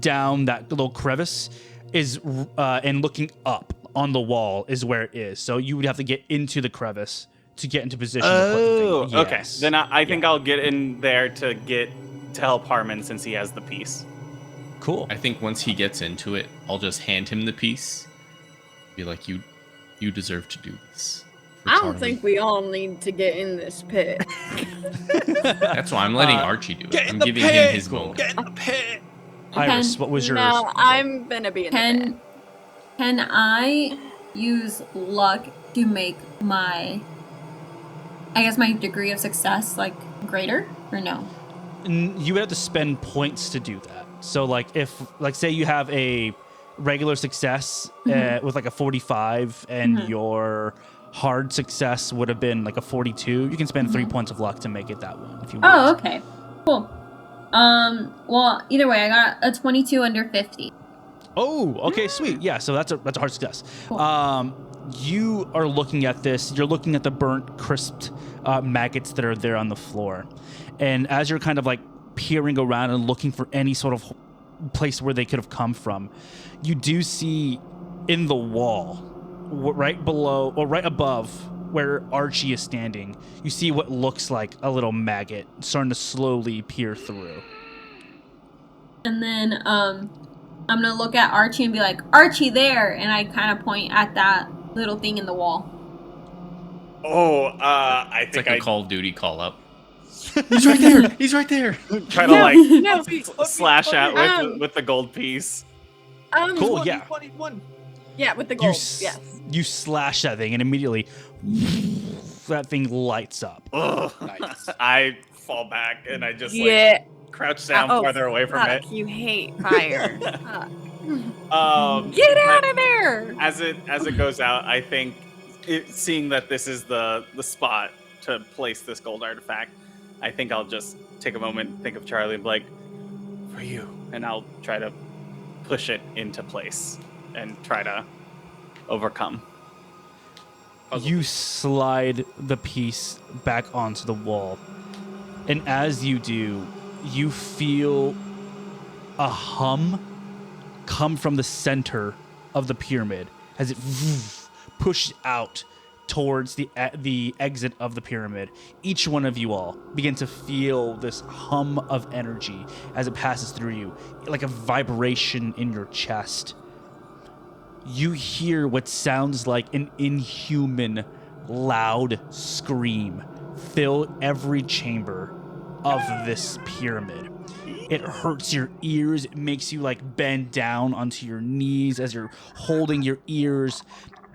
S1: down that little crevice is, and looking up on the wall is where it is. So you would have to get into the crevice to get into position to put the thing.
S7: Okay.
S1: Yes.
S7: Then I think I'll get in there to help Harmon since he has the piece.
S1: Cool.
S3: I think once he gets into it, I'll just hand him the piece. Be like, you deserve to do this. for
S6: I don't
S3: Charlie."
S6: think we all need to get in this pit.
S3: That's why I'm letting Archie do it.
S7: Get in
S3: I'm
S7: the
S3: giving
S7: pit!
S3: him his moment.
S7: Get in the pit!
S1: Iris, what was yours?
S6: No, I'm gonna be in the pit.
S2: Can I use luck to make my, I guess, my degree of success like greater, or no?
S1: You would have to spend points to do that. So, like, if, like, say you have a regular success with like a 45, and your hard success would have been like a 42, you can spend 3 points of luck to make it that one. If you want.
S2: Oh, okay, cool. Well, either way, I got a 22 under 50.
S1: Oh, okay, sweet. Yeah, so that's a hard success.
S2: Cool.
S1: You are looking at this. You're looking at the burnt, crisped maggots that are there on the floor, and as you're kind of like peering around and looking for any sort of place where they could have come from, you do see in the wall, right below or right above where Archie is standing, you see what looks like a little maggot starting to slowly peer through.
S2: And then I'm gonna look at Archie and be like, Archie, there, and I kind of point at that little thing in the wall.
S7: Oh, I
S3: It's
S7: think
S3: like
S7: I
S3: a Call of Duty call up. He's right there. He's right there.
S7: try to like
S6: No,
S7: slash out
S6: Um,
S7: with the gold piece.
S1: Cool, yeah.
S6: Yeah, with the gold. Yes.
S1: You slash that thing, and immediately that thing lights up.
S7: Ugh. I fall back and I just
S6: Yeah.
S7: like crouch down farther away from
S6: fuck, you hate fire. Fuck.
S7: it.
S6: Get out of there!
S7: As it goes out, I think seeing that this is the spot to place this gold artifact, I think I'll just take a moment, think of Charlie, and be like, for you, and I'll try to push it into place and try to overcome.
S1: You slide the piece back onto the wall, and as you do, you feel a hum come from the center of the pyramid as it pushes out towards the exit of the pyramid. Each one of you all begin to feel this hum of energy as it passes through you, like a vibration in your chest. You hear what sounds like an inhuman, loud scream fill every chamber of this pyramid. It hurts your ears. It makes you like bend down onto your knees as you're holding your ears.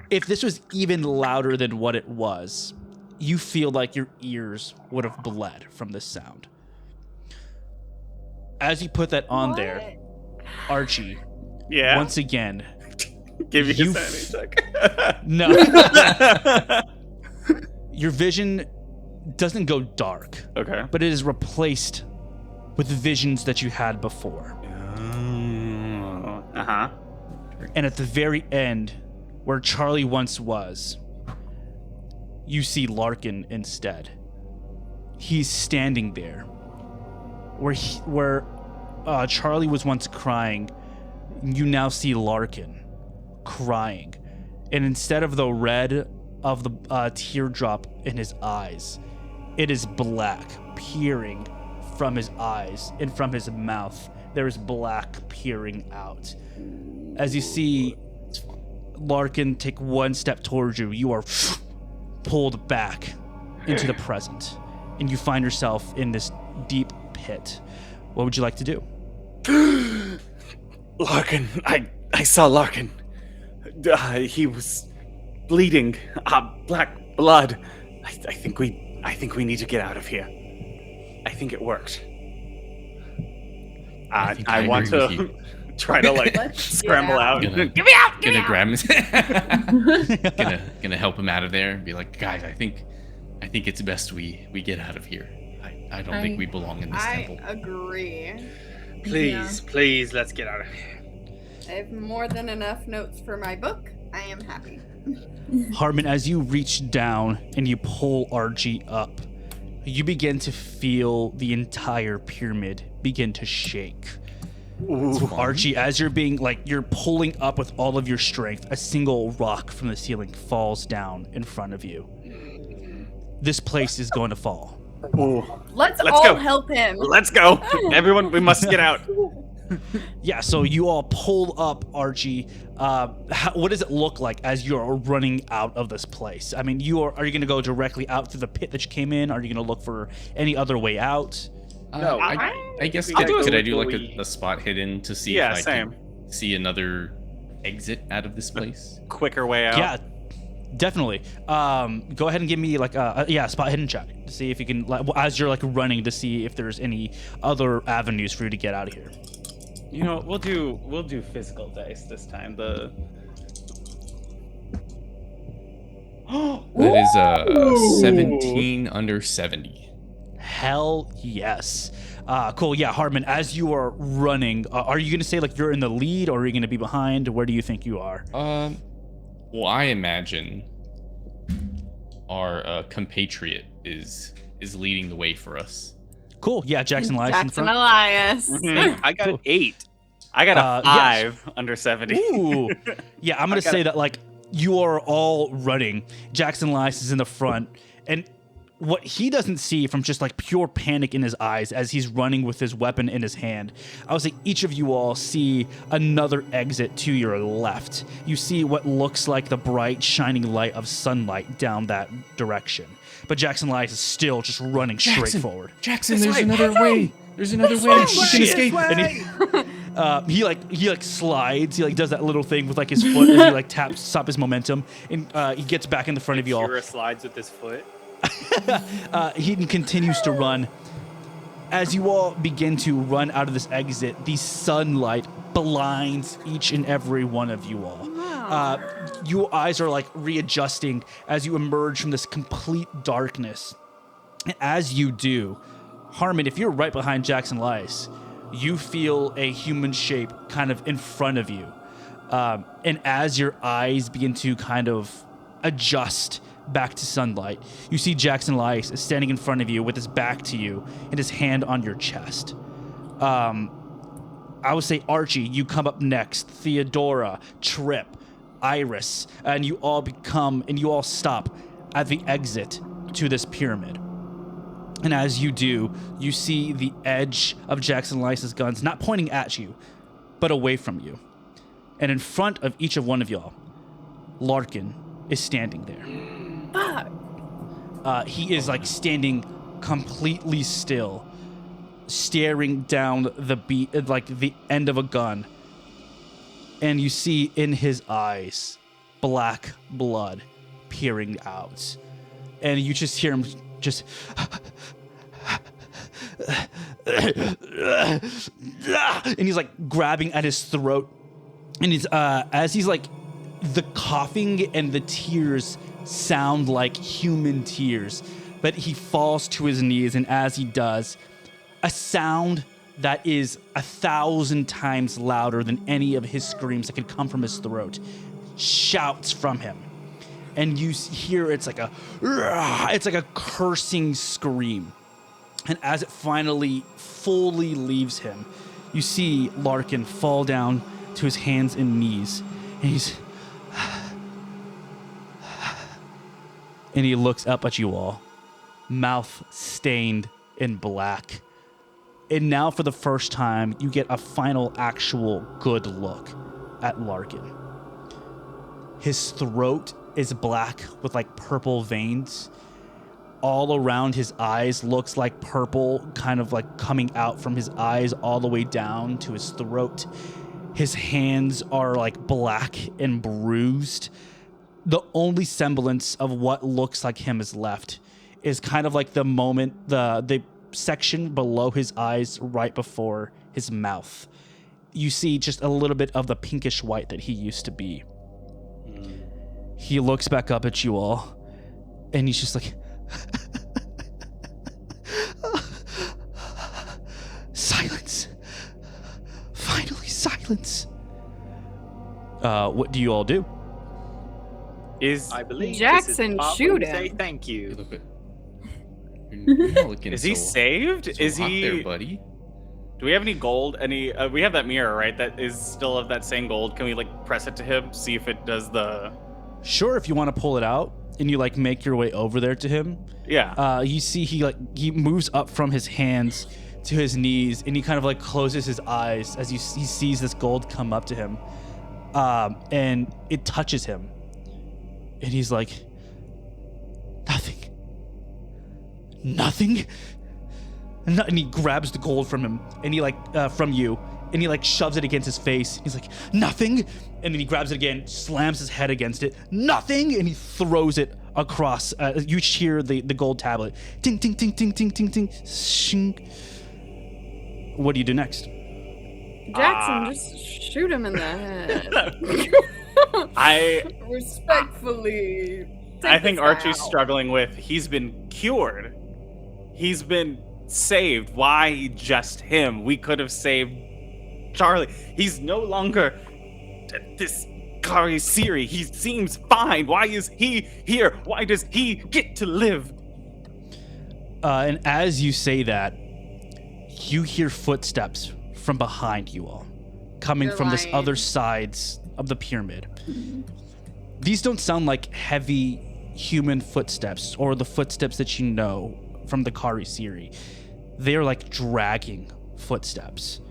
S1: If this was even louder than what it was, you feel like your ears would have bled from this sound. As you put that on there, Archie,
S7: Yeah.
S1: once again,
S7: Give you
S1: you
S7: a sanity check.
S1: no. Your vision doesn't go dark,
S7: Okay.
S1: but it is replaced with visions that you had before.
S7: Uh-huh.
S1: And at the very end, where Charlie once was, you see Larkin instead. He's standing there. Where Charlie was once crying, you now see Larkin crying. And instead of the red of the teardrop in his eyes, it is black peering from his eyes, and from his mouth there is black peering out. As you see Larkin take one step towards you, you are pulled back into the present, and you find yourself in this deep pit. What would you like to do?
S7: Larkin, I saw Larkin. He was bleeding, black blood. I think we need to get out of here. I think it worked.
S3: think
S7: I
S3: I
S7: want
S3: agree with
S7: to
S3: you.
S7: try to like scramble out.
S3: Gonna-
S7: Get me out!
S3: Gonna grab him. gonna help him out of there and be like, guys, I think it's best we get out of here. I don't think we belong in this temple.
S6: I agree.
S5: Please, let's get out of here.
S6: I have more than enough notes for my book. I am happy.
S1: Harmon, as you reach down and you pull Archie up, you begin to feel the entire pyramid begin to shake. Archie, as you're pulling up with all of your strength, a single rock from the ceiling falls down in front of you. This place is going to fall.
S6: Let's
S7: Let's
S6: all
S7: go.
S6: help him.
S7: Let's go. Everyone, we must get out.
S1: Yeah, so you all pull up Archie. What does it look like as you're running out of this place? I mean, are you going to go directly out through the pit that you came in? Are you going to look for any other way out?
S5: No,
S3: I guess
S5: I'll do
S3: could
S5: it
S3: I do like
S5: before
S3: a spot hidden to see
S7: Yeah,
S3: if I
S7: same.
S3: can see another exit out of this place?
S7: Quicker way out.
S1: Yeah, definitely. Go ahead and give me like a spot hidden check to see if you can, as you're like running, to see if there's any other avenues for you to get out of here.
S7: You know, we'll do physical dice this time.
S3: That is 17 under 70.
S1: Hell yes. Cool. Yeah, Hartman, as you are running, are you going to say like you're in the lead, or are you going to be behind? Where do you think you are?
S3: Well, I imagine our compatriot is leading the way for us.
S1: Cool. Yeah, Jackson Elias in
S6: Jackson
S1: front.
S6: Elias.
S7: I got
S1: Cool.
S7: 8. I got a 5 under 70.
S1: Ooh. Yeah, I'm going to say that like you are all running. Jackson Elias is in the front, and what he doesn't see from just like pure panic in his eyes as he's running with his weapon in his hand, I would say each of you all see another exit to your left. You see what looks like the bright shining light of sunlight down that direction. But Jackson Elias is still just running straight forward.
S3: Jackson, there's another way. There's another way. You can escape.
S1: And he slides. He like does that little thing with like his foot as he like taps to stop his momentum, and he gets back in the front of you all.
S5: Kira slides with his foot.
S1: He continues to run. As you all begin to run out of this exit, the sunlight blinds each and every one of you all. Your eyes are like readjusting as you emerge from this complete darkness. And as you do, Harmon, if you're right behind Jackson Elias, you feel a human shape kind of in front of you. And as your eyes begin to kind of adjust back to sunlight, you see Jackson Elias is standing in front of you with his back to you and his hand on your chest. I would say Archie, you come up next. Theodora, Trip, Iris, and you all stop at the exit to this pyramid. And as you do, you see the edge of Jackson Elias's guns not pointing at you, but away from you. And in front of each of one of y'all, Larkin is standing there.
S6: Fuck.
S1: He is like standing completely still, staring down the end of a gun. And you see in his eyes black blood peering out. And you just hear him just and he's like grabbing at his throat, and he's as he's like, the coughing and the tears sound like human tears, but he falls to his knees, and as he does, a sound that is 1,000 times louder than any of his screams that could come from his throat shouts from him. And you hear it's like a cursing scream. And as it finally fully leaves him, you see Larkin fall down to his hands and knees. And he looks up at you all, mouth stained in black. And now for the first time, you get a final actual good look at Larkin. His throat is black with like purple veins. All around his eyes looks like purple, kind of like coming out from his eyes all the way down to his throat. His hands are like black and bruised. The only semblance of what looks like him is left is kind of like the moment, the section below his eyes right before his mouth. You see just a little bit of the pinkish white that he used to be. He looks back up at you all, and he's just like, silence. What do you all do?
S5: I believe
S6: Jackson,
S5: this is the part
S6: shoot
S5: where we say
S6: him.
S5: thank
S3: You
S5: you.
S3: look at- You're not looking
S7: Is he
S3: so-
S7: saved?
S3: so
S7: Is
S3: hot
S7: he
S3: there, buddy?
S7: Do we have any gold? We have that mirror, right? That is still of that same gold. Can we like press it to him, see if it does the
S1: Sure, if you want to pull it out and you like make your way over there to him.
S7: Yeah.
S1: You see he moves up from his hands to his knees and he kind of like closes his eyes as he sees this gold come up to him. And it touches him. And he's like, nothing. And he grabs the gold from him and he from you and he shoves it against his face. He's like, nothing. And then he grabs it again, slams his head against it. Nothing. And he throws it across. You hear the gold tablet. Ting, ting, ting, ting, ting, ting, ting. Shing. What do you do next?
S6: Jackson, just shoot him in the head.
S7: I
S6: Respectfully.
S7: I think
S6: this
S7: Archie's
S6: out.
S7: struggling with he's been cured. He's been saved. Why just him? We could have saved Charlie. He's no longer this Kari Siri. He seems fine. Why is he here? Why does he get to live?
S1: And as you say that, you hear footsteps from behind you all, coming
S6: You're
S1: from this
S6: lying.
S1: other sides of the pyramid. These don't sound like heavy human footsteps or the footsteps that you know from the Kari Siri. They're like dragging footsteps.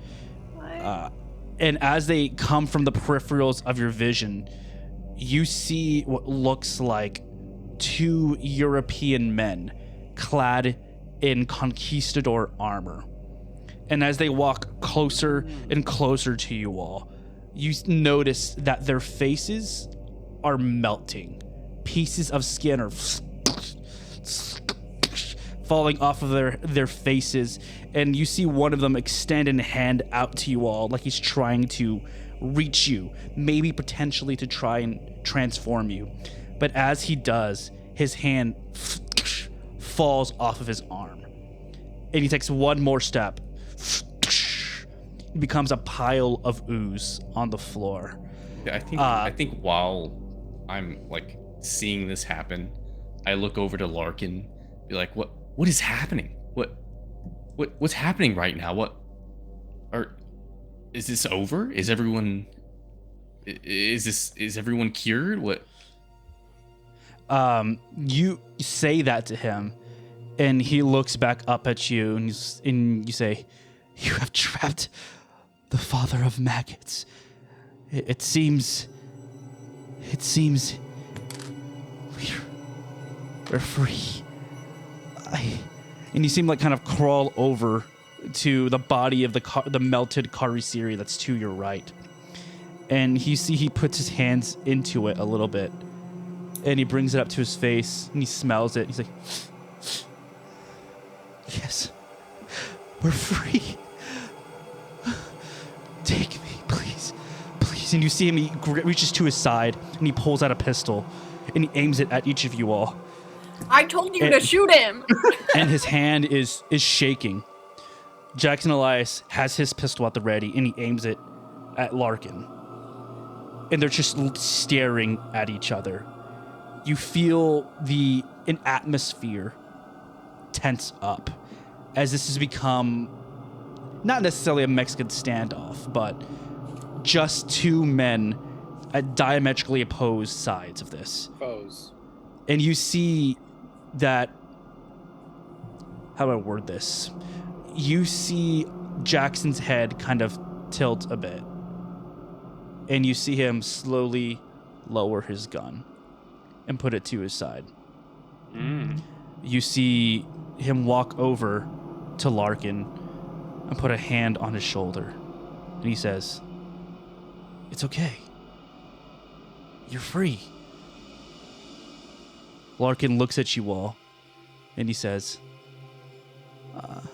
S1: And as they come from the peripherals of your vision, you see what looks like two European men clad in conquistador armor. And as they walk closer and closer to you all, you notice that their faces are melting. Pieces of skin are falling off of their faces, and you see one of them extend a hand out to you all like he's trying to reach you, maybe potentially to try and transform you. But as he does, his hand falls off of his arm, and he takes one more step. It becomes a pile of ooze on the floor.
S3: Yeah, I think while I'm like seeing this happen, I look over to Larkin, be like, what is happening? What's happening right now? Is this over? Is everyone cured? What?
S1: You say that to him, and he looks back up at you, and you say, "You have trapped the father of maggots. It seems we're free." And you seem like kind of crawl over to the body of the melted Kari Siri that's to your right. And you see he puts his hands into it a little bit. And he brings it up to his face and he smells it. He's like, "Yes, we're free. Take me, please. Please." And you see him, he reaches to his side and he pulls out a pistol and he aims it at each of you all.
S6: I told you to shoot him.
S1: And his hand is shaking. Jackson Elias has his pistol at the ready and he aims it at Larkin. And they're just staring at each other. You feel an atmosphere tense up as this has become not necessarily a Mexican standoff, but just two men at diametrically opposed sides of this.
S5: Foes.
S1: And you see that, how do I word this? You see Jackson's head kind of tilt a bit. And you see him slowly lower his gun and put it to his side. You see him walk over to Larkin and put a hand on his shoulder. And he says, "It's okay. You're free." Larkin looks at you all, and he says,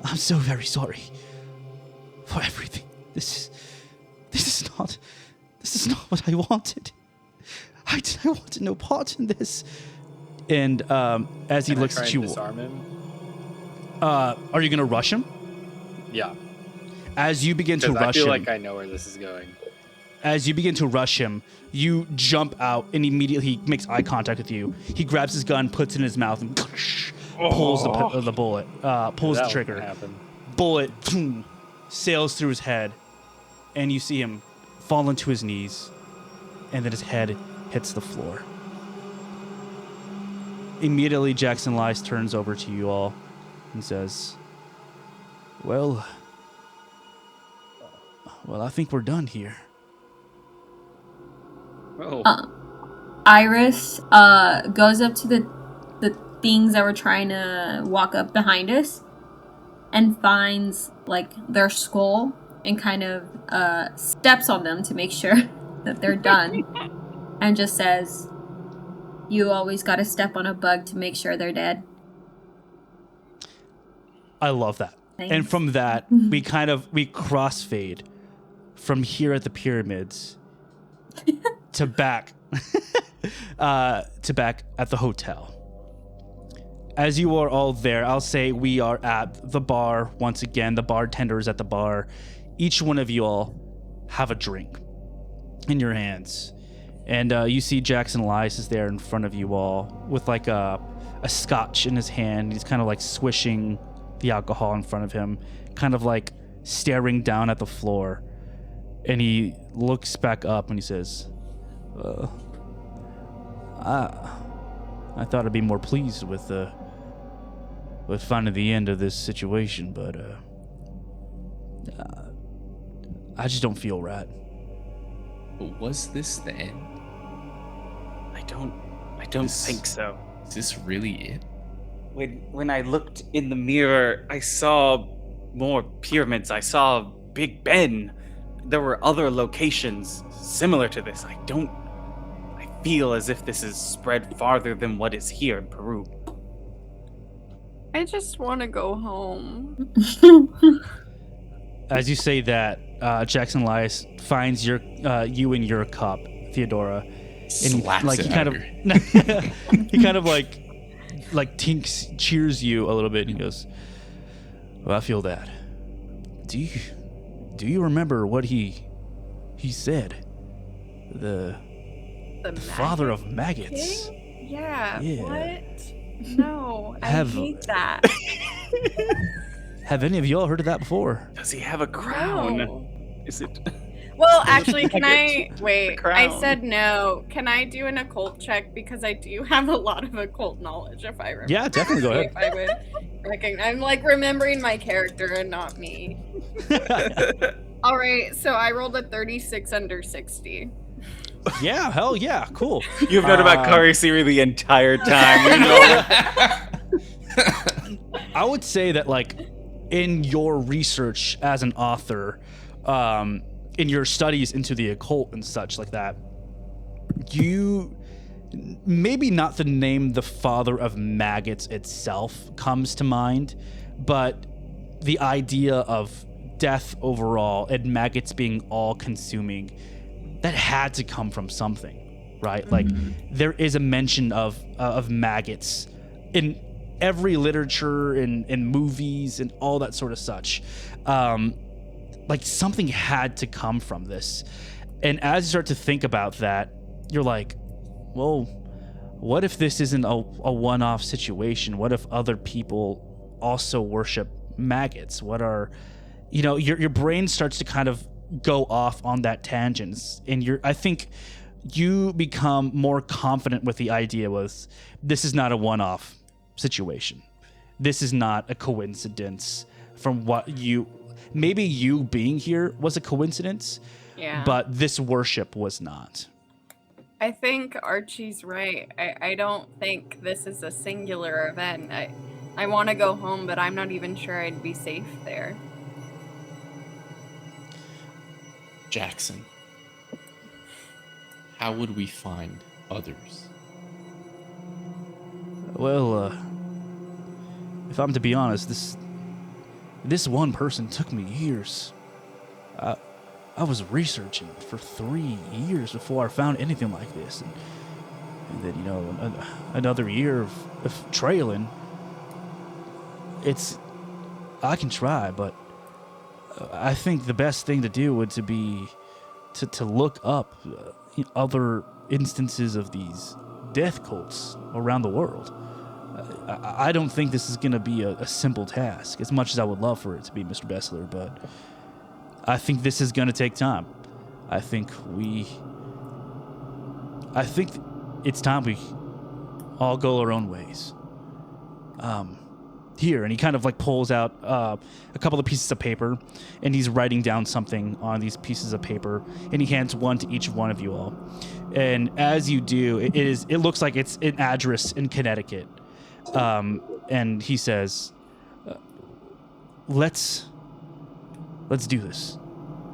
S1: "I'm so very sorry for everything. This is not what I wanted. I wanted no part in this." And as he looks at you,
S5: disarm him?
S1: are you gonna rush him?
S5: Yeah.
S1: As you begin to
S5: Because I
S1: rush
S5: feel
S1: him,
S5: like I know where this is going.
S1: as you begin to rush him, you jump out and immediately he makes eye contact with you. He grabs his gun, puts it in his mouth, and pulls the bullet, pulls the trigger. Bullet sails through his head, and you see him fall into his knees, and then his head hits the floor. Immediately, Jackson Lice turns over to you all and says, Well, I think we're done here.
S2: Iris goes up to the things that were trying to walk up behind us and finds like their skull and kind of steps on them to make sure that they're done and just says, you always got to step on a bug to make sure they're dead.
S1: I love that.
S2: Thanks.
S1: And from that, we crossfade from here at the pyramids to back at the hotel. As you are all there, I'll say we are at the bar once again. The bartender is at the bar. Each one of you all have a drink in your hands. And you see Jackson Lice is there in front of you all with like a scotch in his hand. He's kind of like swishing the alcohol in front of him, kind of like staring down at the floor. And he looks back up and he says, I thought I'd be more pleased with finding the end of this situation, but I just don't feel right.
S3: But was this the end?
S7: I don't think so.
S3: Is this really it?
S7: When I looked in the mirror, I saw more pyramids. I saw Big Ben. There were other locations similar to this. I feel as if this is spread farther than what is here in Peru.
S6: I just want to go home.
S1: As you say that, Jackson Lice finds you in your cup, Theodora, and he kind of like cheers you a little bit, and he goes, "Well, I feel that. Do you remember what he said? The father of maggots."
S6: King? Yeah.
S1: Yeah.
S6: What? No, I hate that.
S1: Have any of y'all heard of that before?
S7: Does he have a crown?
S6: No.
S7: Is it?
S6: Well, actually, can I wait?
S7: crown.
S6: I said no. Can I do an occult check because I do have a lot of occult knowledge? If I remember,
S1: Yeah, definitely go ahead.
S6: If I would reckon, I'm like remembering my character and not me. All right, so I rolled a 36 under 60.
S1: Yeah, hell yeah, cool.
S7: You've known about Kari Siri the entire time. You know.
S1: I would say that, like, in your research as an author, in your studies into the occult and such like that, you maybe not the name the father of maggots itself comes to mind, but the idea of death overall and maggots being all consuming, that had to come from something, right? Like, there is a mention of maggots in every literature and movies and all that sort of such. Like, something had to come from this. And as you start to think about that, you're like, well, what if this isn't a one-off situation? What if other people also worship maggots? What are, your brain starts to kind of go off on that tangent, and I think you become more confident with the idea was this is not a one-off situation. This is not a coincidence from what maybe you being here was a coincidence, but this worship was not.
S6: I think Archie's right. I don't think this is a singular event. I want to go home, but I'm not even sure I'd be safe there.
S3: Jackson, how would we find others?
S1: Well, if I'm to be honest, this one person took me years. I was researching for 3 years before I found anything like this, and then another year of trailing. I can try, but I think the best thing to do would to be to look up other instances of these death cults around the world. I don't think this is going to be a simple task, as much as I would love for it to be, Mr. Bessler, but I think this is going to take time. I think it's time we all go our own ways. Here, and he kind of like pulls out a couple of pieces of paper, and he's writing down something on these pieces of paper, and he hands one to each one of you all. And as you do, it looks like it's an address in Connecticut. And he says, let's do this.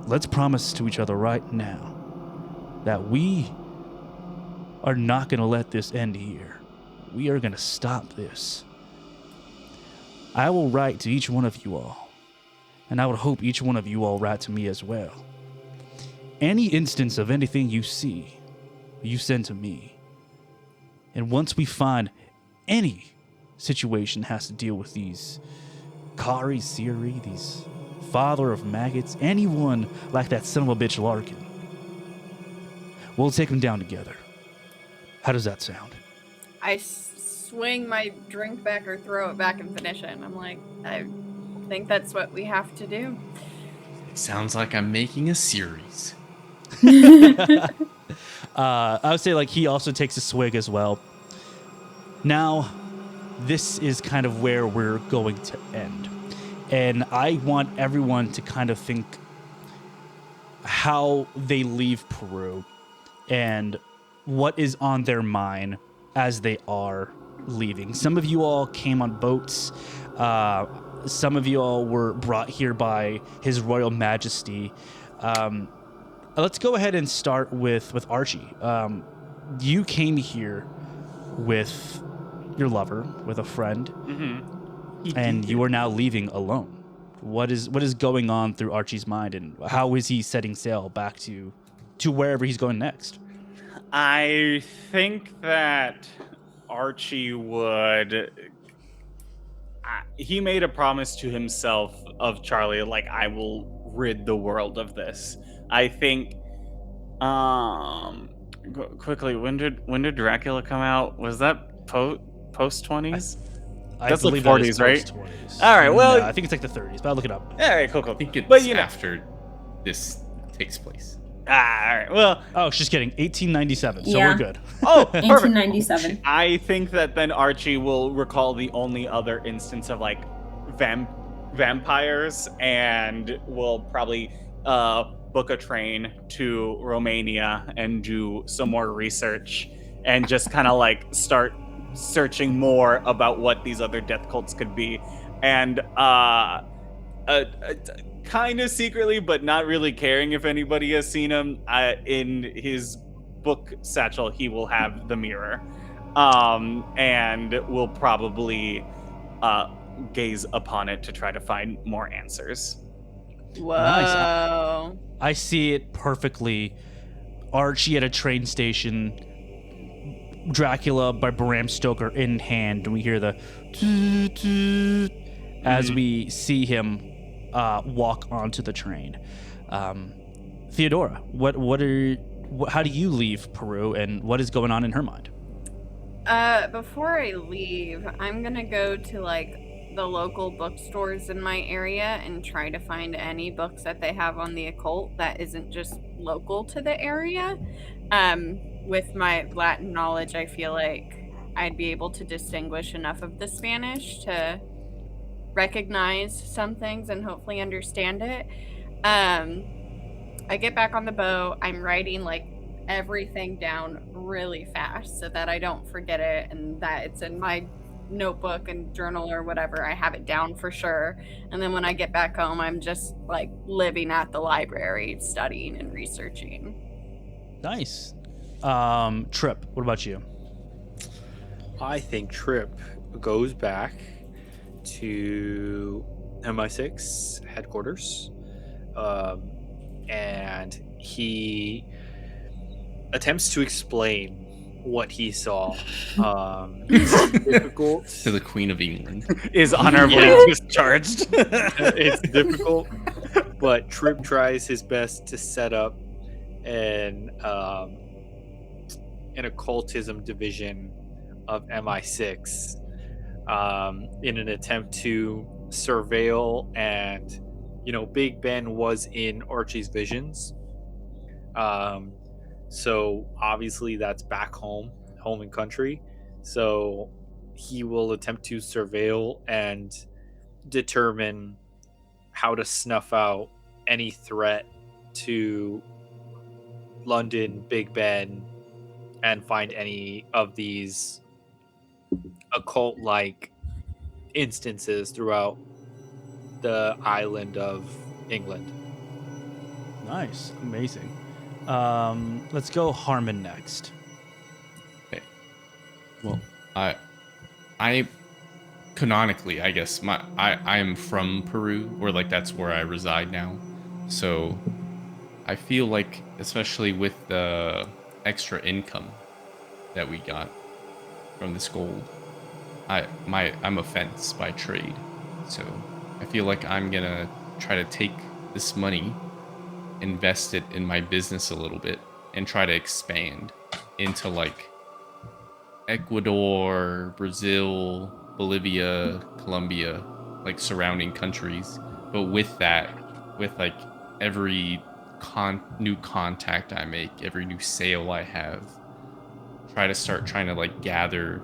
S1: Let's promise to each other right now that we are not going to let this end here. We are going to stop this. I will write to each one of you all, and I would hope each one of you all write to me as well. Any instance of anything you see, you send to me. And once we find any situation has to deal with these Kari, Siri, these father of maggots, anyone like that son of a bitch Larkin, we'll take them down together. How does that sound?
S6: I swing my drink back or throw it back and finish it. And I'm like, I think that's what we have to do.
S3: Sounds like I'm making a series.
S1: I would say like he also takes a swig as well. Now, this is kind of where we're going to end. And I want everyone to kind of think how they leave Peru and what is on their mind as they are leaving. Some of you all came on boats. Some of you all were brought here by His Royal Majesty. Let's go ahead and start with Archie. You came here with your lover, with a friend, and you are now leaving alone. What is going on through Archie's mind, and how is he setting sail back to wherever he's going next?
S7: I think that Archie would. He made a promise to himself of Charlie, like, I will rid the world of this. I think. Quickly, when did Dracula come out? Was that post 20s? That's like 40s, right?
S1: 20s.
S7: All right. Well,
S1: no, I think it's like the 30s, but I'll look it up.
S7: All right, cool.
S3: I think it's
S7: But, you know.
S3: after this takes place.
S7: All right. Well.
S1: Oh, just kidding. 1897. So
S2: Yeah.
S1: we're good.
S7: Oh, perfect.
S2: 1897.
S7: I think that then Archie will recall the only other instance of like vampires, and will probably book a train to Romania and do some more research, and just kind of like start searching more about what these other death cults could be, and kind of secretly, but not really caring if anybody has seen him. In his book satchel, he will have the mirror, and will probably gaze upon it to try to find more answers.
S6: Whoa.
S1: Nice. I see it perfectly. Archie at a train station, Dracula by Bram Stoker in hand, and we hear the toot, toot, as we see him walk onto the train. Theodora, how do you leave Peru, and what is going on in her mind?
S6: Before I leave, I'm gonna go to like the local bookstores in my area and try to find any books that they have on the occult that isn't just local to the area. With my Latin knowledge, I feel like I'd be able to distinguish enough of the Spanish to recognize some things and hopefully understand it. I get back on the boat. I'm writing like everything down really fast so that I don't forget it, and that it's in my notebook and journal or whatever. I have it down for sure. And then when I get back home, I'm just like living at the library, studying and researching.
S1: Nice. Trip, what about you?
S8: I think Trip goes back to MI6 headquarters, and he attempts to explain what he saw. It's difficult.
S3: To the Queen of England.
S7: Is honorably discharged.
S8: It's difficult, but Trip tries his best to set up an occultism division of MI6 in an attempt to surveil and, Big Ben was in Archie's visions. So obviously that's back home and country. So he will attempt to surveil and determine how to snuff out any threat to London, Big Ben, and find any of these occult-like instances throughout the island of England.
S1: Nice. Amazing. Let's go Harmon next.
S3: Okay. Well, I canonically, I guess I am from Peru, or like that's where I reside now. So I feel like, especially with the extra income that we got from this gold, I'm a fence by trade. So I feel like I'm gonna try to take this money, invest it in my business a little bit, and try to expand into like Ecuador, Brazil, Bolivia, Colombia, like surrounding countries. But with that, with like every new contact I make, every new sale I have, try to start trying to like gather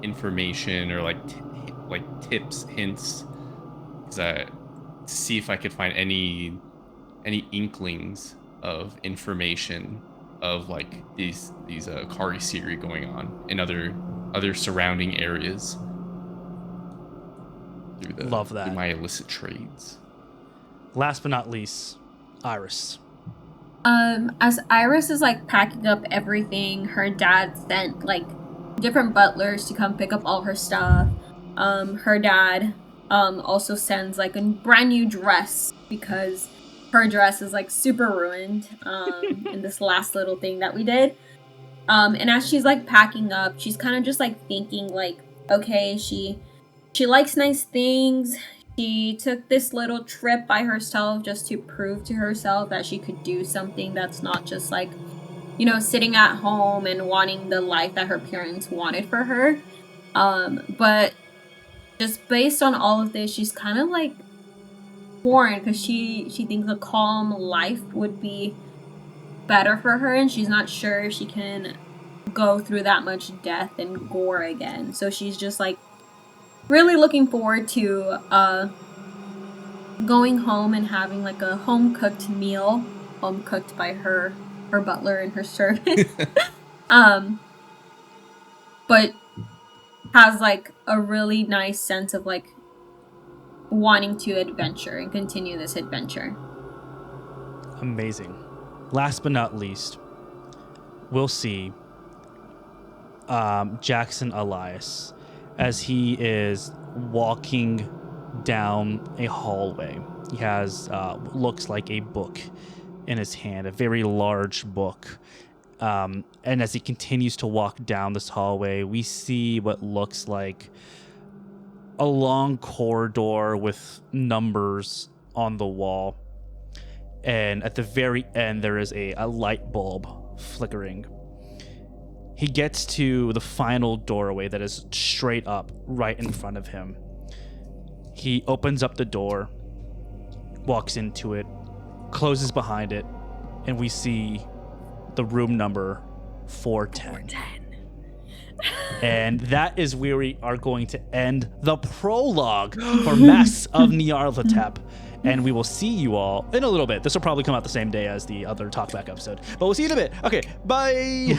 S3: information or like tips, hints, to see if I could find any inklings of information of like these Kari Siri going on in other surrounding areas
S1: Love that.
S3: through my illicit trades.
S1: Last but not least, Iris.
S2: As Iris is like packing up everything, her dad sent like different butlers to come pick up all her stuff. Her dad also sends like a brand new dress because her dress is like super ruined in this last little thing that we did. And as she's like packing up, she's kind of just like thinking like, okay, she likes nice things. She took this little trip by herself just to prove to herself that she could do something that's not just like, sitting at home and wanting the life that her parents wanted for her. But just based on all of this, she's kind of like torn because she thinks a calm life would be better for her, and she's not sure if she can go through that much death and gore again. So she's just like really looking forward to going home and having like a home cooked meal, home cooked by her butler and her servant. But has like a really nice sense of like wanting to adventure and continue this adventure.
S1: Amazing. Last but not least, we'll see Jackson Elias as he is walking down a hallway. He has looks like a book in his hand, a very large book. And as he continues to walk down this hallway, we see what looks like a long corridor with numbers on the wall. And at the very end, there is a light bulb flickering. He gets to the final doorway that is straight up right in front of him. He opens up the door, walks into it, closes behind it, and we see the room number 410. And that is where we are going to end the prologue for Masks of Nyarlathotep. And we will see you all in a little bit. This will probably come out the same day as the other Talkback episode. But we'll see you in a bit. Okay, bye.